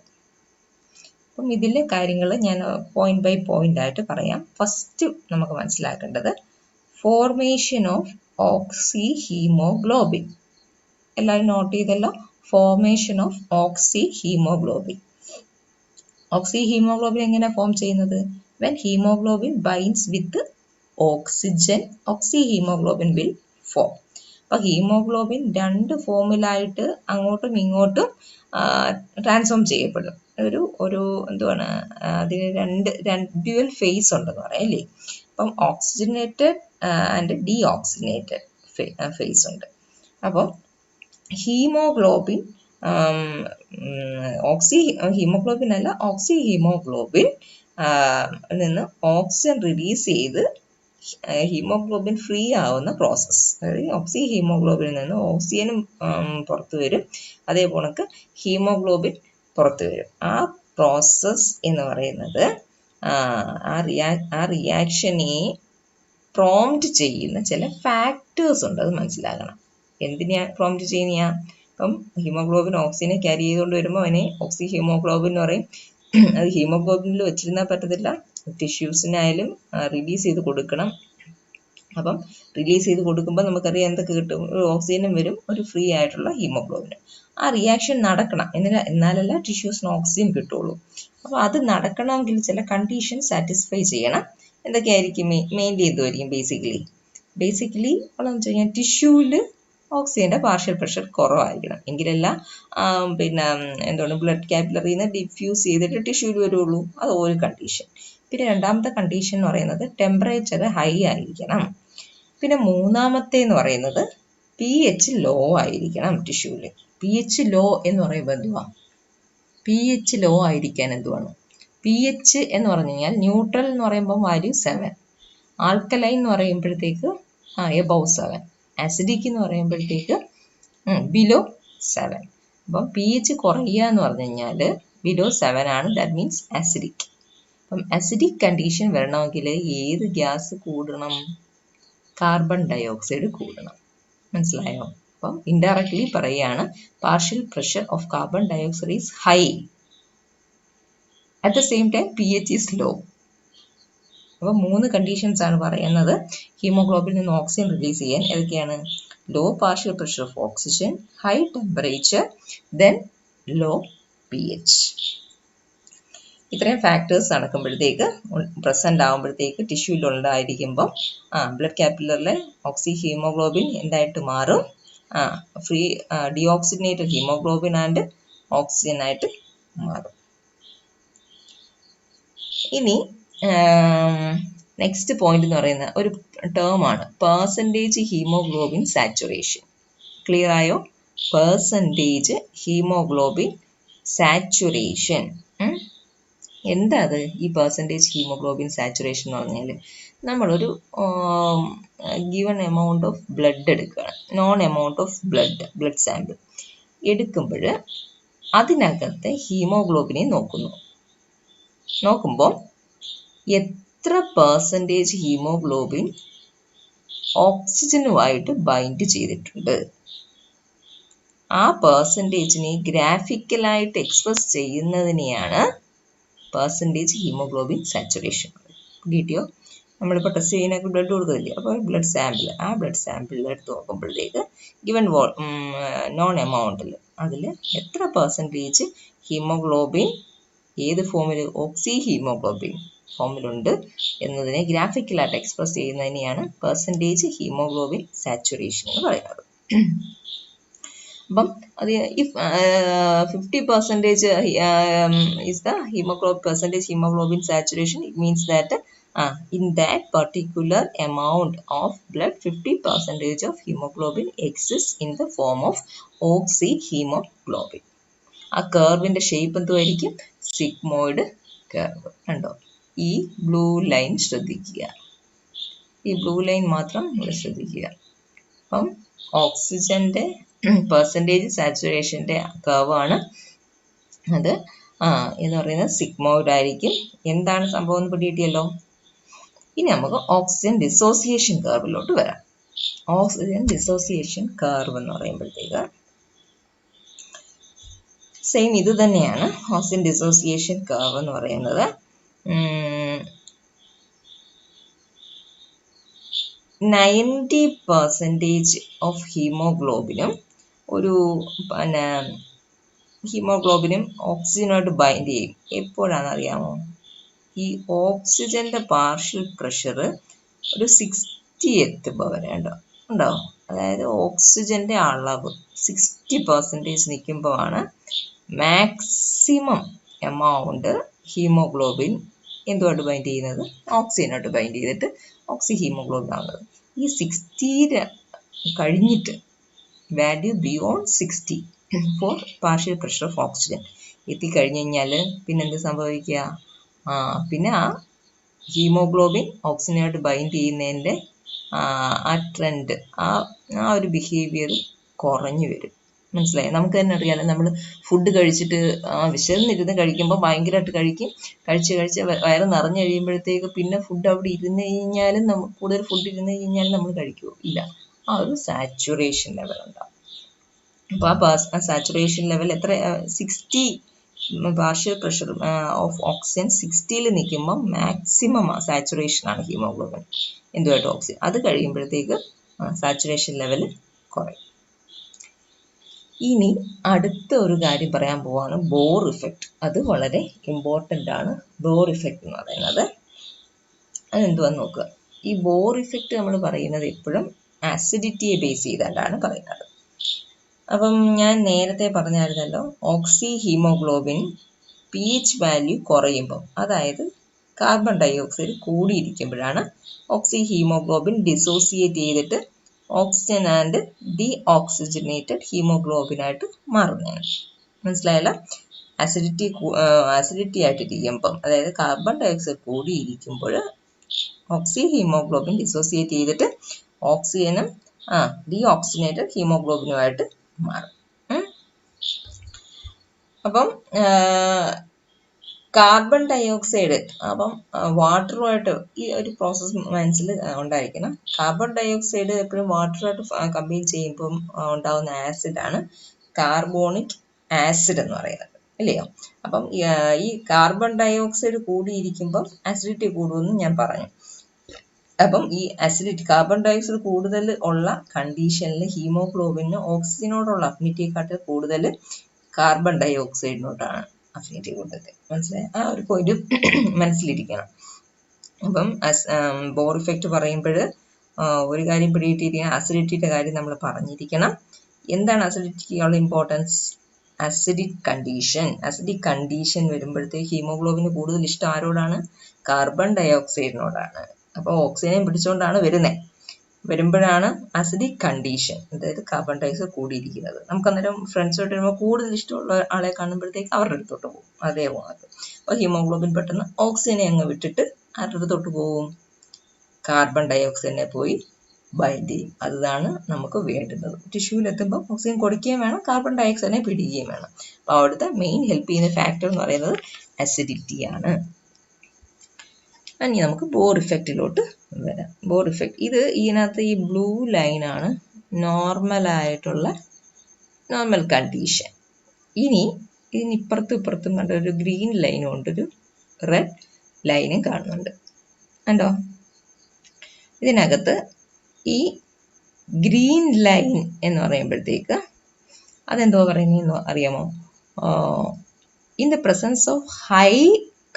അപ്പം ഇതിലെ കാര്യങ്ങൾ ഞാൻ പോയിന്റ് ബൈ പോയിന്റ് ആയിട്ട് പറയാം. ഫസ്റ്റ് നമുക്ക് മനസ്സിലാക്കേണ്ടത് ഫോർമേഷൻ ഓഫ് ഓക്സി ഹീമോഗ്ലോബിൻ. എല്ലാവരും നോട്ട് ചെയ്തല്ലോ, formation of oxy haemoglobin. Oxy haemoglobin എങ്ങനെ ഫോം ചെയ്യുന്നത്? When haemoglobin binds with oxygen, oxy haemoglobin will form. അപ്പം ഹീമോഗ്ലോബിൻ 2 ഫോമിലായിട്ട് അങ്ങോട്ടും ഇങ്ങോട്ടും ട്രാൻസ്ഫോം ചെയ്യപ്പെടും. ഒരു എന്തുവാണ്, അതിന് രണ്ട് ഡ്യുവൽ ഫേസ് ഉണ്ടെന്ന് പറയാം അല്ലേ. അപ്പം oxygenated and deoxygenated phase ഉണ്ട്. അപ്പം ഹീമോഗ്ലോബിൻ ഹീമോഗ്ലോബിൻ ഓക്സി ഹീമോഗ്ലോബിൻ നിന്ന് ഓക്സിജൻ റിലീസ് ചെയ്ത് ഹീമോഗ്ലോബിൻ ഫ്രീ ആവുന്ന പ്രോസസ്സ്. അതായത് ഓക്സി ഹീമോഗ്ലോബിനിൽ നിന്ന് ഓക്സിജനും പുറത്തു വരും, അതേപോലെ ഹീമോഗ്ലോബിൻ പുറത്തു വരും. ആ പ്രോസസ്സ് എന്ന് പറയുന്നത് ആ റിയാക്ഷനെ പ്രോംപ്റ്റ് ചെയ്യുന്ന ചില ഫാക്ടേഴ്സ് ഉണ്ട്, അത് മനസ്സിലാക്കണം. എന്തിനാ പ്രോംപ്റ്റ് ചെയ്യുന്ന? ഇപ്പം ഹീമോഗ്ലോബിൻ ഓക്സിജനെ ക്യാരി ചെയ്തുകൊണ്ട് വരുമ്പോൾ അതിനെ ഓക്സി ഹീമോഗ്ലോബിൻ എന്ന് പറയും. അത് ഹീമോഗ്ലോബിനിൽ വെച്ചിരുന്നാൽ പറ്റത്തില്ല, ടിഷ്യൂസിനായാലും റിലീസ് ചെയ്ത് കൊടുക്കണം. അപ്പം റിലീസ് ചെയ്ത് കൊടുക്കുമ്പോൾ നമുക്കറിയാം എന്തൊക്കെ കിട്ടും, ഒരു ഓക്സിജനും വരും, ഒരു ഫ്രീ ആയിട്ടുള്ള ഹീമോഗ്ലോബിനും. ആ റിയാക്ഷൻ നടക്കണം, എന്നാലല്ല ടിഷ്യൂസിന് ഓക്സിജൻ കിട്ടുള്ളൂ. അപ്പോൾ അത് നടക്കണമെങ്കിൽ ചില കണ്ടീഷൻ സാറ്റിസ്ഫൈ ചെയ്യണം. എന്തൊക്കെയായിരിക്കും? മെയിൻലി എന്തുമായിരിക്കും? ബേസിക്കലി എന്ന് വെച്ച് കഴിഞ്ഞാൽ ടിഷ്യൂവിൽ ഓക്സിജൻ്റെ പാർഷ്യൽ പ്രഷർ കുറവായിരിക്കണം, എങ്കിലല്ല എന്താണ് ബ്ലഡ് കാപ്പിലറിയിൽ നിന്ന് ഡിഫ്യൂസ് ചെയ്തിട്ട് ടിഷ്യൂവിൽ വരുള്ളൂ. അത് ഒരു കണ്ടീഷൻ. പിന്നെ രണ്ടാമത്തെ കണ്ടീഷൻ എന്ന് പറയുന്നത് ടെമ്പറേച്ചർ ഹൈ ആയിരിക്കണം. പിന്നെ മൂന്നാമത്തെ എന്ന് പറയുന്നത് pH ലോ ആയിരിക്കണം ടിഷ്യൂവിൽ. pH ലോ എന്ന് പറയുമ്പോൾ എന്തുവാ? pH ലോ ആയിരിക്കാൻ എന്തുവാണ്? pH എന്ന് പറഞ്ഞു കഴിഞ്ഞാൽ ന്യൂട്രൽ എന്ന് പറയുമ്പോൾ വാല്യൂ 7, ആൽക്കലൈൻ എന്ന് പറയുമ്പോഴത്തേക്ക് എബവ് 7, ആസിഡിക് എന്ന് പറയുമ്പോഴത്തേക്ക് ബിലോ 7. അപ്പം pH കുറയുക എന്ന് പറഞ്ഞു കഴിഞ്ഞാൽ ബിലോ 7 ആണ്, ദാറ്റ് മീൻസ് ആസിഡിക്. അപ്പം ആസിഡിക് കണ്ടീഷൻ വരണമെങ്കിൽ ഏത് ഗ്യാസ് കൂടണം? കാർബൺ ഡയോക്സൈഡ് കൂടണം. മനസ്സിലായോ? അപ്പം ഇൻഡയറക്ട്ലി പറയുകയാണ് partial pressure of carbon dioxide is high, at the same time pH is low. അപ്പം 3 കണ്ടീഷൻസ് ആണ് പറയുന്നത് ഹീമോഗ്ലോബിനിൽ നിന്ന് ഓക്സിജൻ റിലീസ് ചെയ്യാൻ. ഏതൊക്കെയാണ്? Low partial pressure of oxygen, high temperature, then low pH. ഇത്രയും ഫാക്ടേഴ്സ് നടക്കുമ്പോഴത്തേക്ക് പ്രസന്റ് ആകുമ്പോഴത്തേക്ക് ടിഷ്യൂവിൽ ഉണ്ടായിരിക്കുമ്പം ബ്ലഡ് കാപ്പിലറിലെ ഓക്സി ഹീമോഗ്ലോബിൻ എന്തായിട്ട് മാറും? Free deoxygenated haemoglobin and oxygen ആയിട്ട് മാറും. ഇനി നെക്സ്റ്റ് പോയിന്റ് എന്ന് പറയുന്ന ഒരു ടേം ആണ് പെർസെൻറ്റേജ് ഹീമോഗ്ലോബിൻ സാച്ചുറേഷൻ. ക്ലിയർ ആയോ? Percentage haemoglobin saturation. എന്താ അത്? ഈ പെർസെൻറ്റേജ് ഹീമോഗ്ലോബിൻ സാച്ചുറേഷൻ എന്ന് പറഞ്ഞാൽ നമ്മളൊരു ഗിവൺ എമൗണ്ട് ഓഫ് ബ്ലഡ് എടുക്കുകയാണ്, non amount of blood sample എടുക്കുമ്പോൾ അതിനകത്തെ ഹീമോഗ്ലോബിനെ നോക്കുമ്പോൾ എത്ര പെർസെൻറ്റേജ് ഹീമോഗ്ലോബിൻ ഓക്സിജനുമായിട്ട് ബൈൻഡ് ചെയ്തിട്ടുണ്ട്, ആ പെർസെൻറ്റേജിനെ ഗ്രാഫിക്കലായിട്ട് എക്സ്പ്രസ് ചെയ്യുന്നതിനെയാണ് പെർസെൻറ്റേജ് ഹീമോഗ്ലോബിൻ സാച്ചുറേഷൻ. കിട്ടിയോ? നമ്മളിപ്പോൾ ടെസ്റ്റ് ചെയ്യാനൊക്കെ ബ്ലഡ് കൊടുക്കുന്നില്ലേ, അപ്പോൾ ബ്ലഡ് സാമ്പിൾ, ആ ബ്ലഡ് സാമ്പിളിൽ എടുത്ത് നോക്കുമ്പോഴത്തേക്ക് ഗിവൺ നോൺ എമൗണ്ടിൽ അതിൽ എത്ര പെർസെൻറ്റേജ് ഹീമോഗ്ലോബിൻ ഏത് ഫോമിൽ, ഓക്സി ഹീമോഗ്ലോബിൻ ഫോമിലുണ്ട് എന്നതിനെ ഗ്രാഫിക്കലായിട്ട് എക്സ്പ്രസ് ചെയ്യുന്നതിനെയാണ് പെർസെൻറ്റേജ് ഹീമോഗ്ലോബിൻ സാച്ചുറേഷൻ എന്ന് പറയുന്നത്. അപ്പം അത് if 50% is the percentage hemoglobin saturation, it means that in that particular amount of blood 50% of hemoglobin exists in the form of oxyhemoglobin. ആ കർവിൻ്റെ ഷേപ്പ് എന്തുമായിരിക്കും? Sigmoid curve. കണ്ടോ? ഈ ബ്ലൂ ലൈൻ ശ്രദ്ധിക്കുക, ഈ ബ്ലൂ ലൈൻ മാത്രം ശ്രദ്ധിക്കുക. അപ്പം ഓക്സിജൻ്റെ പെർസെൻറ്റേജ് സാച്ചുറേഷൻ്റെ കർവാണ് അത്. എന്ന് പറയുന്നത് സിഗ്മോയിഡ് ആയിരിക്കും. എന്താണ് സംഭവം എന്ന് പിടികിട്ടിയല്ലോ. ഇനി നമുക്ക് ഓക്സിജൻ ഡിസോസിയേഷൻ കർവിലോട്ട് വരാം. ഓക്സിജൻ ഡിസോസിയേഷൻ കർവ് എന്ന് പറയുമ്പോഴത്തേക്ക് സെയിം ഇത് തന്നെയാണ്. ഓക്സിജൻ ഡിസോസിയേഷൻ കർവ് എന്ന് പറയുന്നത് 90% ഓഫ് ഹീമോഗ്ലോബിനും ഹീമോഗ്ലോബിനും ഓക്സിജനുമായിട്ട് ബൈൻഡ് ചെയ്യും. എപ്പോഴാണെന്ന് അറിയാമോ? ഈ ഓക്സിജൻ്റെ പാർഷ്യൽ പ്രഷർ ഒരു 60 എത്തുമ്പോൾ വരെ ഉണ്ടാവും. അതായത് ഓക്സിജൻ്റെ അളവ് 60% നിൽക്കുമ്പോഴാണ് മാക്സിമം എമൗണ്ട് ഹീമോഗ്ലോബിൻ എന്തുമായിട്ട് ബൈൻഡ് ചെയ്യുന്നത്? ഓക്സിജനായിട്ട് ബൈൻഡ് ചെയ്തിട്ട് ഓക്സി ഹീമോഗ്ലോബിൻ ആകുന്നത്. ഈ 60 കഴിഞ്ഞിട്ട് value beyond 60 for partial pressure of oxygen എത്തിക്കഴിഞ്ഞ് കഴിഞ്ഞാൽ പിന്നെ എന്ത് സംഭവിക്കുക? പിന്നെ ആ ഹീമോഗ്ലോബിൻ ഓക്സിജനായിട്ട് ബൈൻഡ് ചെയ്യുന്നതിൻ്റെ ആ ട്രെൻഡ്, ആ ഒരു ബിഹേവിയർ കുറഞ്ഞു വരും. മനസ്സിലായി? നമുക്ക് തന്നെ അറിയാലോ, നമ്മൾ ഫുഡ് കഴിച്ചിട്ട് വിശന്നിരുന്ന് കഴിക്കുമ്പോൾ ഭയങ്കരമായിട്ട് കഴിച്ച് വയറ് നിറഞ്ഞു കഴിയുമ്പോഴത്തേക്ക് പിന്നെ ഫുഡ് അവിടെ ഇരുന്ന് കഴിഞ്ഞാലും കൂടുതൽ ഫുഡ് ഇരുന്ന് കഴിഞ്ഞാലും നമ്മൾ കഴിക്കുമോ? ഇല്ല. ആ ഒരു സാച്ചുറേഷൻ ലെവൽ ഉണ്ടാവും. അപ്പോൾ ആ സാച്ചുറേഷൻ ലെവൽ എത്ര? 60 പാർഷ്യൽ പ്രഷർ ഓഫ് ഓക്സിജൻ 60ൽ നിൽക്കുമ്പോൾ മാക്സിമം സാച്ചുറേഷൻ ആണ് ഹീമോഗ്ലോബിൻ എന്തുമായിട്ട് ഓക്സിജൻ. അത് കഴിയുമ്പോഴത്തേക്ക് സാച്ചുറേഷൻ ലെവൽ കുറയും. ഇനി അടുത്ത ഒരു കാര്യം പറയാൻ പോവാണ്, ബോർ ഇഫക്റ്റ്. അത് വളരെ ഇമ്പോർട്ടൻ്റ് ആണ്. ബോർ ഇഫക്റ്റ് എന്ന് പറയുന്നത് അതെന്തുവാന്ന് നോക്കുക. ഈ ബോർ ഇഫക്റ്റ് നമ്മൾ പറയുന്നത് എപ്പോഴും ആസിഡിറ്റിയെ ബേസ് ചെയ്തുകൊണ്ടാണ് പറയുന്നത്. അപ്പം ഞാൻ നേരത്തെ പറഞ്ഞായിരുന്നല്ലോ, ഓക്സി ഹീമോഗ്ലോബിൻ pH വാല്യൂ കുറയുമ്പം, അതായത് കാർബൺ ഡൈ ഓക്സൈഡ് കൂടിയിരിക്കുമ്പോഴാണ് ഓക്സി ഹീമോഗ്ലോബിൻ ഡിസോസിയേറ്റ് ചെയ്തിട്ട് ഓക്സിജൻ ആൻഡ് ഡി ഓക്സിജനേറ്റഡ് ഹീമോഗ്ലോബിനായിട്ട് മാറുന്നതാണ്. മനസ്സിലായല്ലോ? ആസിഡിറ്റി ആയിട്ടിരിക്കുമ്പം, അതായത് കാർബൺ ഡൈ ഓക്സൈഡ് കൂടിയിരിക്കുമ്പോൾ ഓക്സി ഹീമോഗ്ലോബിൻ ഡിസോസിയേറ്റ് ചെയ്തിട്ട് ഓക്സിജനും ഡി ഓക്സിജനേറ്റഡ് ഹീമോഗ്ലോബിനുമായിട്ട് മാറും. അപ്പം കാർബൺ ഡൈ ഓക്സൈഡ്, അപ്പം വാട്ടറുമായിട്ട് ഈ ഒരു പ്രോസസ്സ് മനസ്സിൽ ഉണ്ടായിരിക്കണം. കാർബൺ ഡൈ ഓക്സൈഡ് എപ്പോഴും വാട്ടറുമായിട്ട് കമ്പൈൻ ചെയ്യുമ്പം ഉണ്ടാകുന്ന ആസിഡാണ് കാർബോണിക് ആസിഡ് എന്ന് പറയുന്നത്, ഇല്ലയോ? അപ്പം ഈ കാർബൺ ഡൈ ഓക്സൈഡ് കൂടിയിരിക്കുമ്പം ആസിഡിറ്റി കൂടുമെന്ന് ഞാൻ പറഞ്ഞു. അപ്പം ഈ കാർബൺ ഡൈ ഓക്സൈഡ് കൂടുതൽ ഉള്ള കണ്ടീഷനിൽ ഹീമോഗ്ലോബിന് ഓക്സിജനോടുള്ള അഫിനിറ്റിയെക്കാട്ടിൽ കൂടുതൽ കാർബൺ ഡൈ ഓക്സൈഡിനോടാണ് അഫിനിറ്റി കൂടുതൽ. മനസ്സിലായി? ആ ഒരു പോയിന്റ് മനസ്സിലിരിക്കണം. അപ്പം ബോർ ഇഫക്റ്റ് പറയുമ്പോൾ ഒരു കാര്യം പിടിയിട്ടിരിക്കുക, അസിഡിറ്റിയുടെ കാര്യം നമ്മൾ പറഞ്ഞിരിക്കണം. എന്താണ് അസിഡിറ്റിക്കുള്ള ഇമ്പോർട്ടൻസ്? അസിഡിക് കണ്ടീഷൻ വരുമ്പോഴത്തേക്ക് ഹീമോഗ്ലോബിന് കൂടുതൽ ഇഷ്ടം ആരോടാണ്? കാർബൺ ഡൈ ഓക്സൈഡിനോടാണ്. അപ്പോൾ ഓക്സിജനെ പിടിച്ചുകൊണ്ടാണ് വരുമ്പോഴാണ് അസിഡിക് കണ്ടീഷൻ, അതായത് കാർബൺ ഡൈ ഓക്സൈഡ് കൂടിയിരിക്കുന്നത്. നമുക്ക് അന്നേരം ഫ്രണ്ട്സുമായിട്ട് വരുമ്പോൾ കൂടുതൽ ഇഷ്ടമുള്ള ആളെ കാണുമ്പോഴത്തേക്ക് അവരുടെ അടുത്തോട്ട് പോകും. അതേ പോകുന്നത്. അപ്പോൾ ഹീമോഗ്ലോബിൻ പെട്ടെന്ന് ഓക്സിജനെ അങ്ങ് വിട്ടിട്ട് ആരുടെ അടുത്തോട്ട് പോകും? കാർബൺ ഡൈ ഓക്സൈഡിനെ പോയി ബൈൻഡ് ചെയ്യും. അതാണ് നമുക്ക് വേണ്ടുന്നത്. ടിഷ്യൂവിലെത്തുമ്പോൾ ഓക്സിജൻ കൊടുക്കുകയും വേണം, കാർബൺ ഡൈ ഓക്സൈഡിനെ പിടിക്കുകയും വേണം. അപ്പോൾ അവിടുത്തെ മെയിൻ ഹെൽപ്പ് ചെയ്യുന്ന ഫാക്ടർ എന്ന് പറയുന്നത് അസിഡിറ്റിയാണ്. ഇനി നമുക്ക് ബോർ ഇഫക്റ്റിലോട്ട് വരാം. ബോർ ഇഫക്റ്റ് ഇതിനകത്ത് ഈ ബ്ലൂ ലൈനാണ് നോർമൽ കണ്ടീഷൻ. ഇതിനിപ്പുറത്തും കണ്ട ഒരു ഗ്രീൻ ലൈനും ഉണ്ട്, ഒരു റെഡ് ലൈനും കാണുന്നുണ്ട്. കണ്ടോ? ഇതിനകത്ത് ഈ ഗ്രീൻ ലൈൻ എന്ന് പറയുമ്പോഴത്തേക്ക് അതെന്തോ പറയുന്നതെന്ന് അറിയാമോ? In the presence of high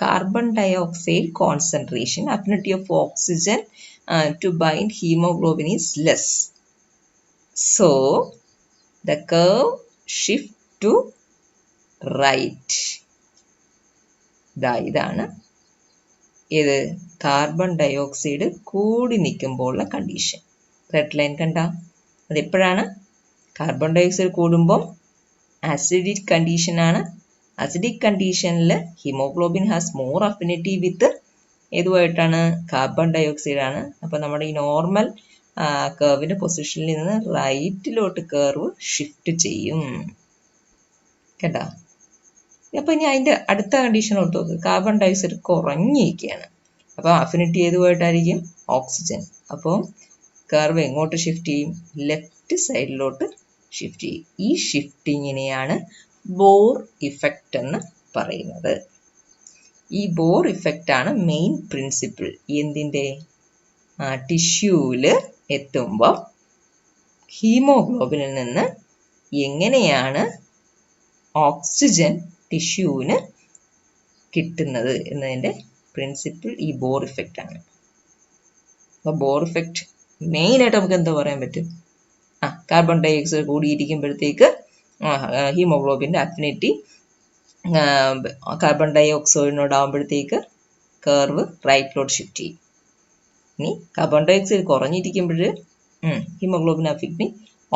carbon dioxide concentration, affinity of oxygen to bind hemoglobin is less. So, the curve shift to right. ഇതാണ് ഏത്? കാർബൺ ഡൈ ഓക്സൈഡ് കൂടി നിൽക്കുമ്പോഴുള്ള കണ്ടീഷൻ. റെഡ് ലൈൻ കണ്ട? അതെപ്പോഴാണ്? കാർബൺ ഡൈ ഓക്സൈഡ് കൂടുമ്പോൾ acidic കണ്ടീഷനാണ്. Acidic കണ്ടീഷനിൽ haemoglobin has more affinity with ഏതുമായിട്ടാണ്? Carbon dioxide ആണ്. അപ്പോൾ നമ്മുടെ ഈ നോർമൽ കർവിൻ്റെ പൊസിഷനിൽ നിന്ന് റൈറ്റിലോട്ട് കർവ് ഷിഫ്റ്റ് ചെയ്യും. കേട്ടോ? അപ്പോൾ ഇനി അതിൻ്റെ അടുത്ത കണ്ടീഷൻ ഓർത്ത് നോക്ക്. കാർബൺ ഡൈ ഓക്സൈഡ് കുറഞ്ഞിരിക്കുകയാണ്. അപ്പോൾ അഫിനിറ്റി ഏതുമായിട്ടായിരിക്കും? ഓക്സിജൻ. അപ്പോൾ കർവ് എങ്ങോട്ട് ഷിഫ്റ്റ് ചെയ്യും? ലെഫ്റ്റ് സൈഡിലോട്ട് ഷിഫ്റ്റ് ചെയ്യും. ഈ ഷിഫ്റ്റിങ്ങിനെയാണ് ബോർ ഇഫക്റ്റ് എന്ന് പറയുന്നത്. ഈ ബോർ ഇഫക്റ്റ് ആണ് മെയിൻ പ്രിൻസിപ്പിൾ. എന്തിൻ്റെ? ടിഷ്യൂവിൽ എത്തുമ്പോൾ ഹീമോഗ്ലോബിനിൽ നിന്ന് എങ്ങനെയാണ് ഓക്സിജൻ ടിഷ്യൂവിന് കിട്ടുന്നത് എന്നതിൻ്റെ പ്രിൻസിപ്പിൾ ഈ ബോർ ഇഫക്റ്റ് ആണ്. അപ്പോൾ ബോർ ഇഫക്റ്റ് മെയിനായിട്ട് നമുക്ക് എന്താ പറയാൻ പറ്റും? കാർബൺ ഡൈ ഓക്സൈഡ് കൂടിയിരിക്കുമ്പോഴത്തേക്ക് ഹീമോഗ്ലോബിൻ്റെ അഫിനിറ്റി കാർബൺ ഡൈ ഓക്സൈഡിനോടാകുമ്പോഴത്തേക്ക് കർവ് റൈറ്റിലോട്ട് ഷിഫ്റ്റ് ചെയ്യും. ഇനി കാർബൺ ഡൈ ഓക്സൈഡ് കുറഞ്ഞിരിക്കുമ്പോൾ ഹീമോഗ്ലോബിൻ അഫിനിറ്റി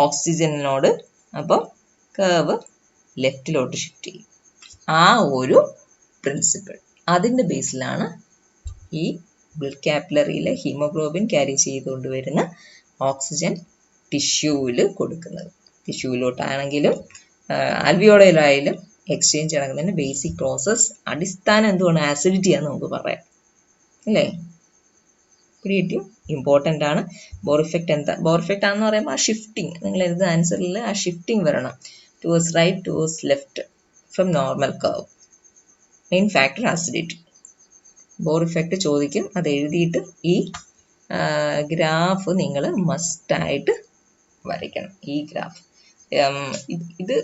ഓക്സിജനോട്, അപ്പോൾ കർവ് ലെഫ്റ്റിലോട്ട് ഷിഫ്റ്റ് ചെയ്യും. ആ ഒരു പ്രിൻസിപ്പിൾ, അതിൻ്റെ ബേസിലാണ് ഈ ബ്ലഡ് കാപ്പിലറിയിലെ ഹീമോഗ്ലോബിൻ ക്യാരി ചെയ്തുകൊണ്ട് വരുന്ന ഓക്സിജൻ ടിഷ്യൂവിൽ കൊടുക്കുന്നത്. ടിഷ്യൂവിലോട്ടാണെങ്കിലും ആൽവിയോളയിലായാലും എക്സ്ചേഞ്ച് നടക്കുന്നതിന് ബേസിക് പ്രോസസ് അടിസ്ഥാനം എന്തുകൊണ്ട് ആസിഡിറ്റിയാന്ന് നമുക്ക് പറയാം അല്ലേ. പിടികിട്ടിയോ? ഇമ്പോർട്ടൻ്റ് ആണ്. ബോർ ഇഫക്റ്റ് എന്താ? ബോർ ഇഫക്റ്റ് ആണെന്ന് പറയുമ്പോൾ ആ ഷിഫ്റ്റിംഗ്, നിങ്ങൾ എഴുതുന്ന ആൻസറിൽ ആ ഷിഫ്റ്റിംഗ് വരണം. Towards right, towards left from normal curve. Main factor acidity. Bohr effect ചോദിക്കും, അത് എഴുതിയിട്ട് ഈ ഗ്രാഫ് നിങ്ങൾ മസ്റ്റായിട്ട് വരയ്ക്കണം. ഈ ഗ്രാഫ് ഇത്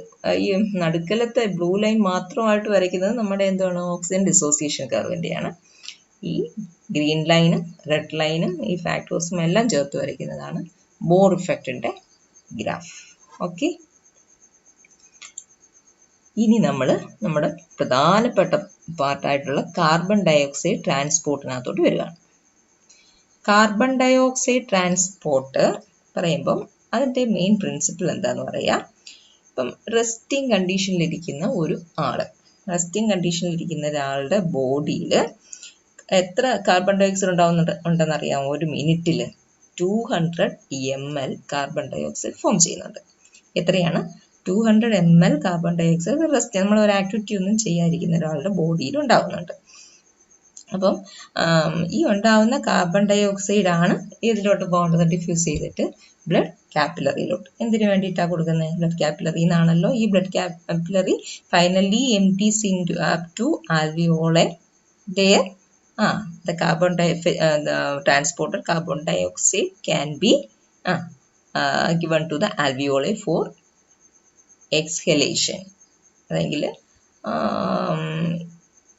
ഈ നടുക്കലത്തെ ബ്ലൂ ലൈൻ മാത്രമായിട്ട് വരയ്ക്കുന്നത് നമ്മുടെ എന്താണ് ഓക്സിജൻ ഡിസോസിയേഷൻ കർവിൻ്റെയാണ്. ഈ ഗ്രീൻ ലൈനും റെഡ് ലൈനും ഈ ഫാക്ടേഴ്സും എല്ലാം ചേർത്ത് വരയ്ക്കുന്നതാണ് ബോർ ഇഫക്റ്റിൻ്റെ ഗ്രാഫ്. ഓക്കെ, ഇനി നമ്മൾ നമ്മുടെ പ്രധാനപ്പെട്ട പാർട്ടായിട്ടുള്ള കാർബൺ ഡയോക്സൈഡ് ട്രാൻസ്പോർട്ടിനകത്തോട്ട് വരികയാണ്. കാർബൺ ഡയോക്സൈഡ് ട്രാൻസ്പോർട്ട് പറയുമ്പം അതിൻ്റെ മെയിൻ പ്രിൻസിപ്പിൾ എന്താണെന്ന് പറയാം. ഇപ്പം റെസ്റ്റിംഗ് കണ്ടീഷനിലിരിക്കുന്ന റെസ്റ്റിംഗ് കണ്ടീഷനിലിരിക്കുന്ന ഒരാളുടെ ബോഡിയിൽ എത്ര കാർബൺ ഡയോക്സൈഡ് ഉണ്ടെന്നറിയാമോ? ഒരു മിനിറ്റിൽ 200 ml കാർബൺ ഡയോക്സൈഡ് ഫോം ചെയ്യുന്നുണ്ട്. എത്രയാണ്? 200 ml കാർബൺ ഡയോക്സൈഡ് റെസ്റ്റ് നമ്മൾ ഒരു ആക്ടിവിറ്റി ഒന്നും ചെയ്യാതിരിക്കുന്ന ഒരാളുടെ ബോഡിയിൽ ഉണ്ടാവുന്നുണ്ട്. അപ്പം ഈ ഉണ്ടാവുന്ന കാർബൺ ഡയോക്സൈഡ് ആണ് ഇതിലോട്ട് പോകേണ്ടത്, ഡിഫ്യൂസ് ചെയ്തിട്ട് ബ്ലഡ് കാപ്പിലറിയിലോട്ട്. എന്തിനു വേണ്ടിയിട്ടാണ് കൊടുക്കുന്നത്? ബ്ലഡ് കാപ്പിലറി എന്നാണല്ലോ. ഈ blood capillary finally empties into up to alveoli. There the transported carbon dioxide can be given to the alveoli for exhalation. അതെങ്കിൽ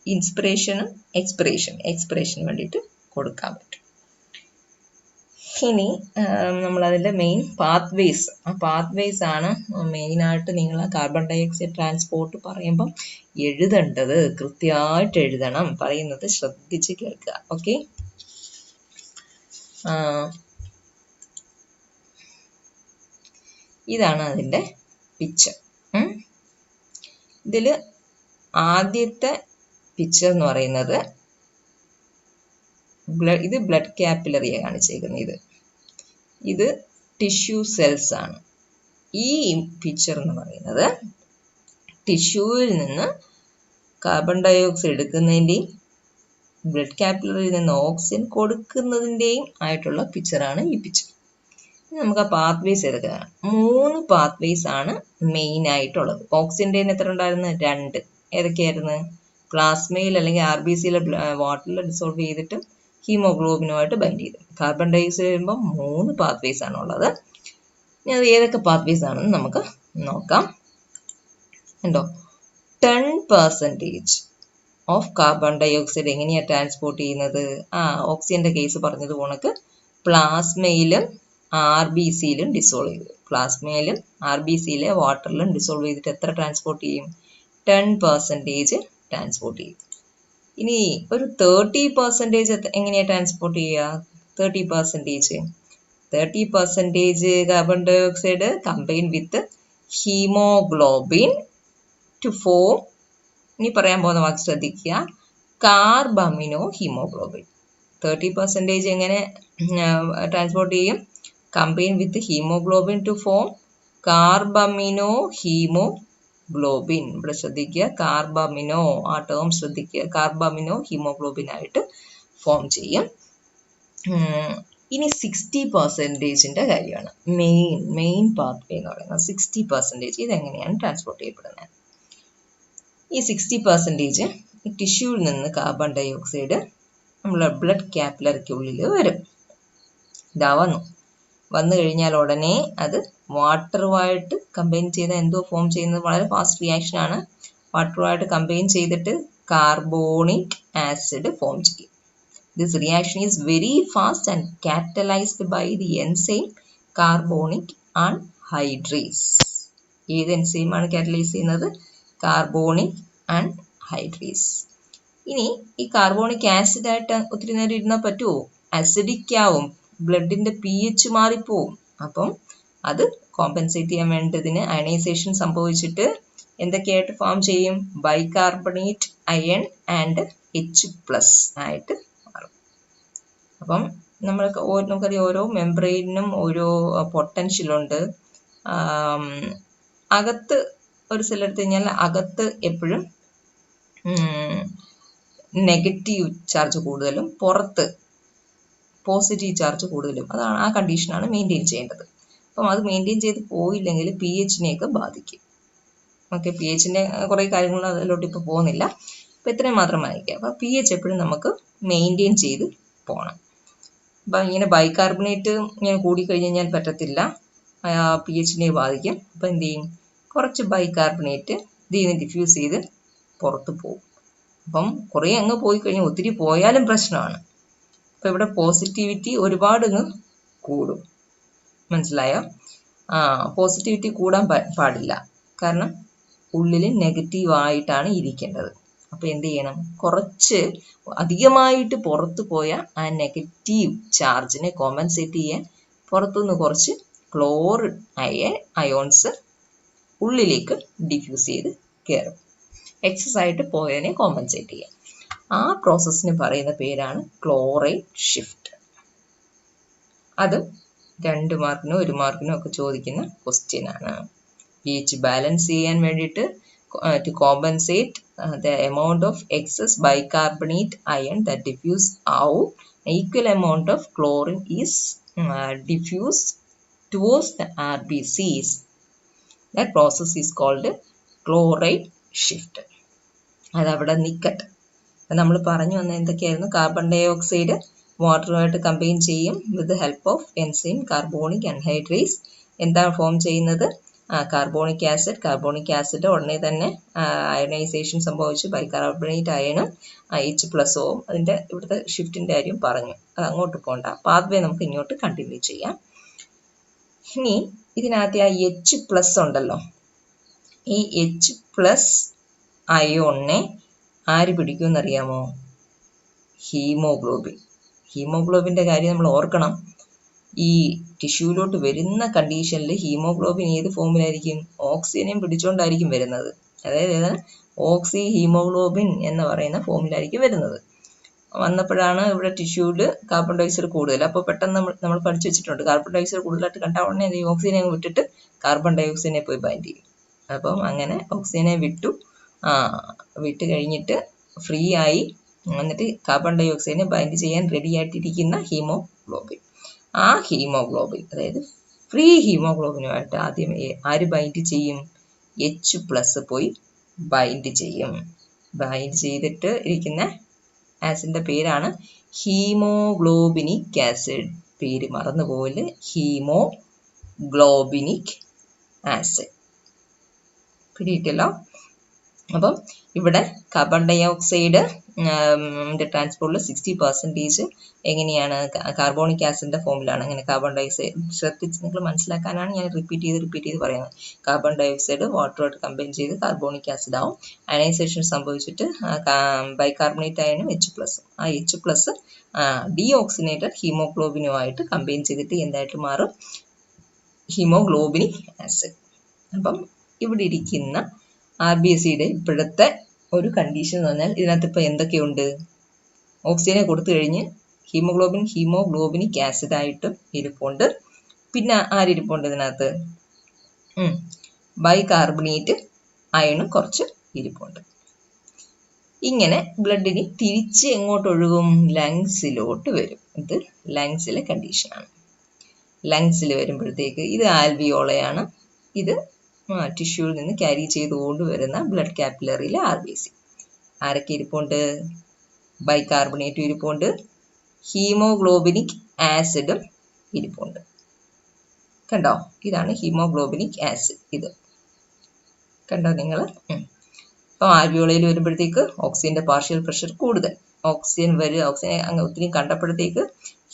ഇൻസ്പിറേഷനും എക്സ്പിറേഷന് വേണ്ടിയിട്ട് കൊടുക്കാൻ പറ്റും. ഇനി നമ്മളതിൻ്റെ മെയിൻ പാത്വേസ്, ആ പാത്വേസ് ആണ് മെയിനായിട്ട് നിങ്ങൾ കാർബൺ ഡയോക്സൈഡ് ട്രാൻസ്പോർട്ട് പറയുമ്പം എഴുതേണ്ടത്. കൃത്യമായിട്ട് എഴുതണം, പറയുന്നത് ശ്രദ്ധിച്ച് കേൾക്കുക. ഓക്കെ, ഇതാണ് അതിൻ്റെ പിക്ചർ. ഇതിൽ ആദ്യത്തെ പിക്ചർ എന്ന് പറയുന്നത് ഇത് ബ്ലഡ് കാപ്പിലറിയാണ് കാണിച്ചേക്കുന്നത്. ഇത് ടിഷ്യൂ സെൽസ് ആണ്. ഈ പിക്ചർ എന്ന് പറയുന്നത് ടിഷ്യൂവിൽ നിന്ന് കാർബൺ ഡയോക്സൈഡ് എടുക്കുന്നതിൻ്റെയും ബ്ലഡ് കാപ്പിലറിയിൽ നിന്ന് ഓക്സിജൻ കൊടുക്കുന്നതിൻ്റെയും ആയിട്ടുള്ള പിക്ചറാണ് ഈ പിക്ചർ. നമുക്ക് ആ പാത്വേസ് എടുക്കുക. 3 പാത്വേസ് ആണ് മെയിൻ ആയിട്ടുള്ളത്. ഓക്സിജൻ്റെ എത്ര ഉണ്ടായിരുന്നു? 2. ഏതൊക്കെയായിരുന്നു? പ്ലാസ്മയിൽ അല്ലെങ്കിൽ RBCയിലെ വാട്ടറിൽ ഡിസോൾവ് ചെയ്തിട്ട് ഹീമോഗ്ലോബിനുമായിട്ട് ബൈൻഡ് ചെയ്തു. കാർബൺ ഡയോക്സൈഡ് വരുമ്പോൾ 3 പാത്വേസ് ആണുള്ളത്. ഇനി അത് ഏതൊക്കെ പാത്വേസ് ആണെന്ന് നമുക്ക് നോക്കാം. ഉണ്ടോ? 10% ഓഫ് കാർബൺ ഡയോക്സൈഡ് എങ്ങനെയാണ് ട്രാൻസ്പോർട്ട് ചെയ്യുന്നത്? ഓക്സിജന്റെ കേസ് പറഞ്ഞത് പോണക്ക് പ്ലാസ്മയിലും RBCയിലും ഡിസോൾവ് ചെയ്തു. പ്ലാസ്മയിലും RBCയിലെ വാട്ടറിലും ഡിസോൾവ് ചെയ്തിട്ട് എത്ര ട്രാൻസ്പോർട്ട് ചെയ്യും? 10% ട്രാൻസ്പോർട്ട് ചെയ്യും. ഇനി ഒരു 30% എങ്ങനെയാണ് ട്രാൻസ്പോർട്ട് ചെയ്യുക? 30% carbon dioxide combine with haemoglobin to form, ഇനി പറയാൻ പോകുന്ന വാക്ക് ശ്രദ്ധിക്കുക, കാർബമിനോ ഹീമോഗ്ലോബിൻ. 30% എങ്ങനെ ട്രാൻസ്പോർട്ട് ചെയ്യും? Combine with haemoglobin to form carbamino haemoglobin. ഇവിടെ ശ്രദ്ധിക്കുക, കാർബമിനോ, ആ ടേം ശ്രദ്ധിക്കുക. കാർബമിനോ ഹീമോഗ്ലോബിൻ ആയിട്ട് ഫോം ചെയ്യും. ഇനി 60%ന്റെ കാര്യമാണ് മെയിൻ പാത്വേ എന്ന് പറയുന്നത്. 60% ഇതെങ്ങനെയാണ് ട്രാൻസ്പോർട്ട് ചെയ്യപ്പെടുന്നത്? ഈ 60% ടിഷ്യൂവിൽ നിന്ന് കാർബൺ ഡയോക്സൈഡ് നമ്മളെ ബ്ലഡ് കാപ്പിലറിക്കുള്ളിൽ വരും. ഇതാ വന്നു കഴിഞ്ഞാൽ ഉടനെ അത് വാട്ടറുമായിട്ട് കമ്പൈൻ ചെയ്ത് എന്തോ ഫോം ചെയ്യുന്നത് വളരെ ഫാസ്റ്റ് റിയാക്ഷൻ ആണ്. വാട്ടറുമായിട്ട് കമ്പൈൻ ചെയ്തിട്ട് കാർബോണിക് ആസിഡ് ഫോം ചെയ്യും. This reaction is very fast and catalyzed by the enzyme carbonic anhydrase. ഏത് എൻസൈമാണ് കാറ്റലൈസ് ചെയ്യുന്നത്? Carbonic anhydrase. ഇനി ഈ കാർബോണിക് ആസിഡ് ആയിട്ട് ഒത്തിരി നേരം ഇരുന്നാൽ പറ്റുമോ? അസിഡിക് ആവും, ബ്ലഡിന്റെ pH മാറിപ്പോവും. അപ്പം അത് കോമ്പൻസേറ്റ് ചെയ്യാൻ വേണ്ടതിന് അയണൈസേഷൻ സംഭവിച്ചിട്ട് എന്തൊക്കെയായിട്ട് ഫോം ചെയ്യും? ബൈകാർബണേറ്റ് അയൺ ആൻഡ് H+ ആയിട്ട് മാറും. അപ്പം നമുക്കറിയാം ഓരോ മെംബ്രെയിനും ഓരോ പൊട്ടൻഷ്യലുണ്ട്. അകത്ത് ഒരു സെൽ എടുത്തു കഴിഞ്ഞാൽ അകത്ത് എപ്പോഴും നെഗറ്റീവ് ചാർജ് കൂടുതലും പുറത്ത് പോസിറ്റീവ് ചാർജ് കൂടുതലും. അതാണ് ആ കണ്ടീഷനാണ് മെയിൻറ്റെയിൻ ചെയ്യേണ്ടത്. അപ്പം അത് മെയിൻറ്റെയിൻ ചെയ്ത് പോയില്ലെങ്കിൽ pH-നെയൊക്കെ ബാധിക്കും. ഓക്കെ, pH-ൻ്റെ കുറേ കാര്യങ്ങൾ അതിലോട്ട് ഇപ്പോൾ പോകുന്നില്ല. അപ്പോൾ ഇത്രയും മാത്രം വായിക്കുക. അപ്പോൾ pH എപ്പോഴും നമുക്ക് മെയിൻറ്റെയിൻ ചെയ്ത് പോകണം. അപ്പം ഇങ്ങനെ ബൈകാർബണേറ്റ് ഇങ്ങനെ കൂടിക്കഴിഞ്ഞ് കഴിഞ്ഞാൽ പറ്റത്തില്ല, pH-നെ ബാധിക്കും. അപ്പം എന്ത് ചെയ്യും, കുറച്ച് ബൈകാർബണേറ്റ് ഇതിൽ ഡിഫ്യൂസ് ചെയ്ത് പുറത്ത് പോകും. അപ്പം കുറേ അങ്ങ് പോയി കഴിഞ്ഞാൽ ഒത്തിരി പോയാലും പ്രശ്നമാണ്. അപ്പം ഇവിടെ പോസിറ്റിവിറ്റി ഒരുപാട് അങ്ങ് കൂടും. മനസ്സിലായോ? പോസിറ്റിവിറ്റി കൂടാൻ പാടില്ല. കാരണം ഉള്ളിൽ നെഗറ്റീവ് ആയിട്ടാണ് ഇരിക്കേണ്ടത്. അപ്പോൾ എന്ത് ചെയ്യണം, കുറച്ച് അധികമായിട്ട് പുറത്തു പോയ ആ നെഗറ്റീവ് ചാർജിനെ കോമ്പൻസേറ്റ് ചെയ്യാൻ പുറത്തുനിന്ന് കുറച്ച് ക്ലോറിൻ അയോൺസ് ഉള്ളിലേക്ക് ഡിഫ്യൂസ് ചെയ്ത് കയറും. എക്സസ് ആയിട്ട് പോയതിനെ കോമ്പൻസേറ്റ് ചെയ്യാം. ആ പ്രോസസ്സിന് പറയുന്ന പേരാണ് ക്ലോറൈഡ് ഷിഫ്റ്റ്. അതും 2 മാർക്കിനും 1 മാർക്കിനും ഒക്കെ ചോദിക്കുന്ന ക്വസ്റ്റ്യൻ ആണ്. pH ബാലൻസ് ചെയ്യാൻ വേണ്ടിയിട്ട് to compensate the amount of excess bicarbonate ion that diffuse out, equal amount of chlorine is diffused towards the RBCs. That process is called chloride shift. അതവിടെ നിൽക്കട്ടെ. നമ്മൾ പറഞ്ഞു വന്ന എന്തൊക്കെയായിരുന്നു, കാർബൺ ഡൈ ഓക്സൈഡ് വാട്ടറുമായിട്ട് combine ചെയ്യും with help of enzyme carbonic anhydrase. എന്താ form ചെയ്യുന്നത്, കാർബോണിക് ആസിഡ് ഉടനെ തന്നെ അയണൈസേഷൻ സംഭവിച്ച് ബൈകാർബണേറ്റ് അയണും H+O. അതിൻ്റെ ഇവിടുത്തെ ഷിഫ്റ്റിൻ്റെ കാര്യം പറഞ്ഞു, അത് അങ്ങോട്ട് പോകണ്ട. പാത്വേ നമുക്ക് ഇങ്ങോട്ട് കണ്ടിന്യൂ ചെയ്യാം. ഇനി ഇതിനകത്ത് ആ H+ ഉണ്ടല്ലോ, ഈ H+ അയോണിനെ ആര് പിടിക്കുമെന്നറിയാമോ? ഹീമോഗ്ലോബിൻ. ഹീമോഗ്ലോബിൻ്റെ കാര്യം നമ്മൾ ഓർക്കണം. ഈ ടിഷ്യൂലോട്ട് വരുന്ന കണ്ടീഷനിൽ ഹീമോഗ്ലോബിൻ ഏത് ഫോമിലായിരിക്കും, ഓക്സിജനെയും പിടിച്ചുകൊണ്ടായിരിക്കും വരുന്നത്. അതായത് ഓക്സി ഹീമോഗ്ലോബിൻ എന്ന് പറയുന്ന ഫോമിലായിരിക്കും വരുന്നത്. വന്നപ്പോഴാണ് ഇവിടെ ടിഷ്യൂവിൽ കാർബൺ ഡൈ ഓക്സൈഡ് കൂടുതൽ. അപ്പോൾ പെട്ടെന്ന് നമ്മൾ പഠിച്ചു വെച്ചിട്ടുണ്ട്, കാർബൺ ഡൈ ഓക്സൈഡ് കൂടുതലായിട്ട് കണ്ടാൽ ഉടനെ ഈ ഓക്സിജനെ വിട്ടിട്ട് കാർബൺ ഡൈ ഓക്സൈഡിനെ പോയി ബൈൻഡ് ചെയ്യും. അപ്പം അങ്ങനെ ഓക്സിജനെ വിട്ട് കഴിഞ്ഞിട്ട് ഫ്രീ ആയി എന്നിട്ട് കാർബൺ ഡൈ ഓക്സൈഡിനെ ബൈൻഡ് ചെയ്യാൻ റെഡി ആയിട്ടിരിക്കുന്ന ഹീമോഗ്ലോബിൻ. ആ ഹീമോഗ്ലോബിൻ, അതായത് ഫ്രീ ഹീമോഗ്ലോബിനുമായിട്ട് ആദ്യം ആര് ബൈൻഡ് ചെയ്യും, H+ പോയി ബൈൻഡ് ചെയ്യും. ബൈൻഡ് ചെയ്തിട്ട് ഇരിക്കുന്ന ആസിഡിന്റെ പേരാണ് ഹീമോഗ്ലോബിനിക് ആസിഡ്. പേര് മറന്നുപോലെ, ഹീമോഗ്ലോബിനിക് ആസിഡ്. പിടിയിട്ടല്ലോ. അപ്പം ഇവിടെ കാർബൺ ഡൈ ഓക്സൈഡ് ട്രാൻസ്പോർട്ടിൽ 60% എങ്ങനെയാണ്, കാർബോണിക് ആസിഡിന്റെ ഫോമിലാണ്. അങ്ങനെ കാർബൺ ഡൈ ഓക്സൈഡ് ശ്രദ്ധിച്ച് നിങ്ങൾ മനസ്സിലാക്കാനാണ് ഞാൻ റിപ്പീറ്റ് ചെയ്ത് പറയുന്നത്. കാർബൺ ഡൈ ഓക്സൈഡ് വാട്ടറുമായിട്ട് കമ്പൈൻ ചെയ്ത് കാർബോണിക് ആസിഡ് ആവും. അയണൈസേഷൻ സംഭവിച്ചിട്ട് ബൈകാർബണേറ്റ് അയണും H+. ആ H+ ഡീഓക്സിനേറ്റഡ് ഹീമോഗ്ലോബിനുമായിട്ട് കമ്പൈൻ ചെയ്തിട്ട് എന്തായിട്ട് മാറും, ഹീമോഗ്ലോബിനിക് ആസിഡ്. അപ്പം ഇവിടെ ഇരിക്കുന്ന RBCയുടെ ഇപ്പോഴത്തെ ഒരു കണ്ടീഷൻ എന്ന് പറഞ്ഞാൽ ഇതിനകത്ത് ഇപ്പോൾ എന്തൊക്കെയുണ്ട്, ഓക്സിജനെ കൊടുത്തു കഴിഞ്ഞ് ഹീമോഗ്ലോബിനിക് ആസിഡായിട്ടും ഇരിപ്പുണ്ട്. പിന്നെ ആരിരിപ്പുണ്ട് ഇതിനകത്ത്, ബൈകാർബണേറ്റ് അയണും കുറച്ച് ഇരിപ്പുണ്ട്. ഇങ്ങനെ ബ്ലഡിന് തിരിച്ച് എങ്ങോട്ട് ഒഴുകും, ലങ്സിലോട്ട് വരും. ഇത് ലങ്സിലെ കണ്ടീഷനാണ്. ലങ്സിൽ വരുമ്പോഴത്തേക്ക് ഇത് ആൽവിയോളയാണ്. ഇത് ടിഷ്യൂവിൽ നിന്ന് ക്യാരി ചെയ്തുകൊണ്ട് വരുന്ന ബ്ലഡ് കാപ്പിലറിയിലെ RBC. ആരൊക്കെ ഇരിപ്പുണ്ട്, ബൈകാർബണേറ്റും ഇരിപ്പുണ്ട്, ഹീമോഗ്ലോബിനിക് ആസിഡും ഇരിപ്പുണ്ട്. കണ്ടോ, ഇതാണ് ഹീമോഗ്ലോബിനിക് ആസിഡ്. ഇത് കണ്ടോ നിങ്ങൾ. അപ്പോൾ ആൽവിയോളയിൽ വരുമ്പോഴത്തേക്ക് ഓക്സിജന്റെ പാർഷ്യൽ പ്രഷർ കൂടുതൽ. ഓക്സിജനെ അങ്ങ് ഒത്തിരി കണ്ടപ്പോഴത്തേക്ക്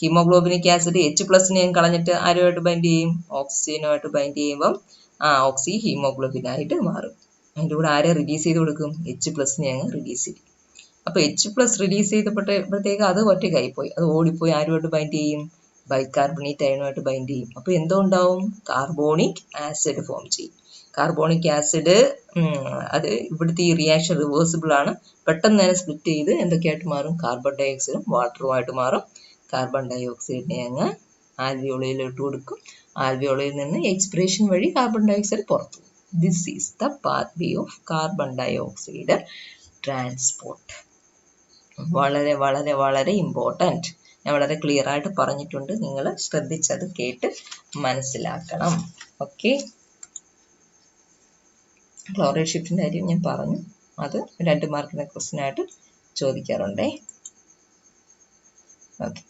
ഹീമോഗ്ലോബിനിക് ആസിഡ് H+നെയും കളഞ്ഞിട്ട് ആരുമായിട്ട് ബൈൻഡ് ചെയ്യും, ഓക്സിജനുമായിട്ട് ബൈൻഡ് ചെയ്യുമ്പം ഓക്സി ഹീമോഗ്ലോബിനായിട്ട് മാറും. അതിൻ്റെ കൂടെ ആരെ റിലീസ് ചെയ്ത് കൊടുക്കും, H+നെ അങ്ങ് റിലീസ് ചെയ്യും. അപ്പോൾ H+ റിലീസ് ചെയ്തപ്പോഴത്തേക്ക് അത് ഒറ്റയ്ക്കായിപ്പോയി. അത് ഓടിപ്പോയി ആരുമായിട്ട് ബൈൻഡ് ചെയ്യും, ബൈകാർബണേറ്റ് അയണുമായിട്ട് ബൈൻഡ് ചെയ്യും. അപ്പോൾ എന്തോ ഉണ്ടാവും, കാർബോണിക് ആസിഡ് ഫോം ചെയ്യും. കാർബോണിക് ആസിഡ് അത് ഇവിടുത്തെ ഈ റിയാക്ഷൻ റിവേഴ്സിബിൾ ആണ്. പെട്ടെന്ന് തന്നെ സ്പ്ലിറ്റ് ചെയ്ത് എന്തൊക്കെയായിട്ട് മാറും, കാർബൺ ഡൈ ഓക്സൈഡും വാട്ടറുമായിട്ട് മാറും. കാർബൺ ഡൈ ഓക്സൈഡിനെ അങ്ങ് ആൽവിയോളിയിലോട്ട് കൊടുക്കും. ആൽവിയോളിയിൽ നിന്ന് എക്സ്പിറേഷൻ വഴി കാർബൺ ഡൈ ഓക്സൈഡ് പുറത്തു. This is the pathway of carbon dioxide transport. വളരെ വളരെ വളരെ ഇമ്പോർട്ടൻറ്റ്. ഞാൻ വളരെ ക്ലിയർ ആയിട്ട് പറഞ്ഞിട്ടുണ്ട്. നിങ്ങൾ ശ്രദ്ധിച്ചത് കേട്ട് മനസ്സിലാക്കണം. ഓക്കെ. ക്ലോറൈഡ് ഷിഫ്റ്റിൻ്റെ കാര്യം ഞാൻ പറഞ്ഞു. അത് 2 മാർക്കിൻ്റെ ക്വസ്റ്റ്യൻ ആയിട്ട് ചോദിക്കാറുണ്ടേ. ഓക്കെ.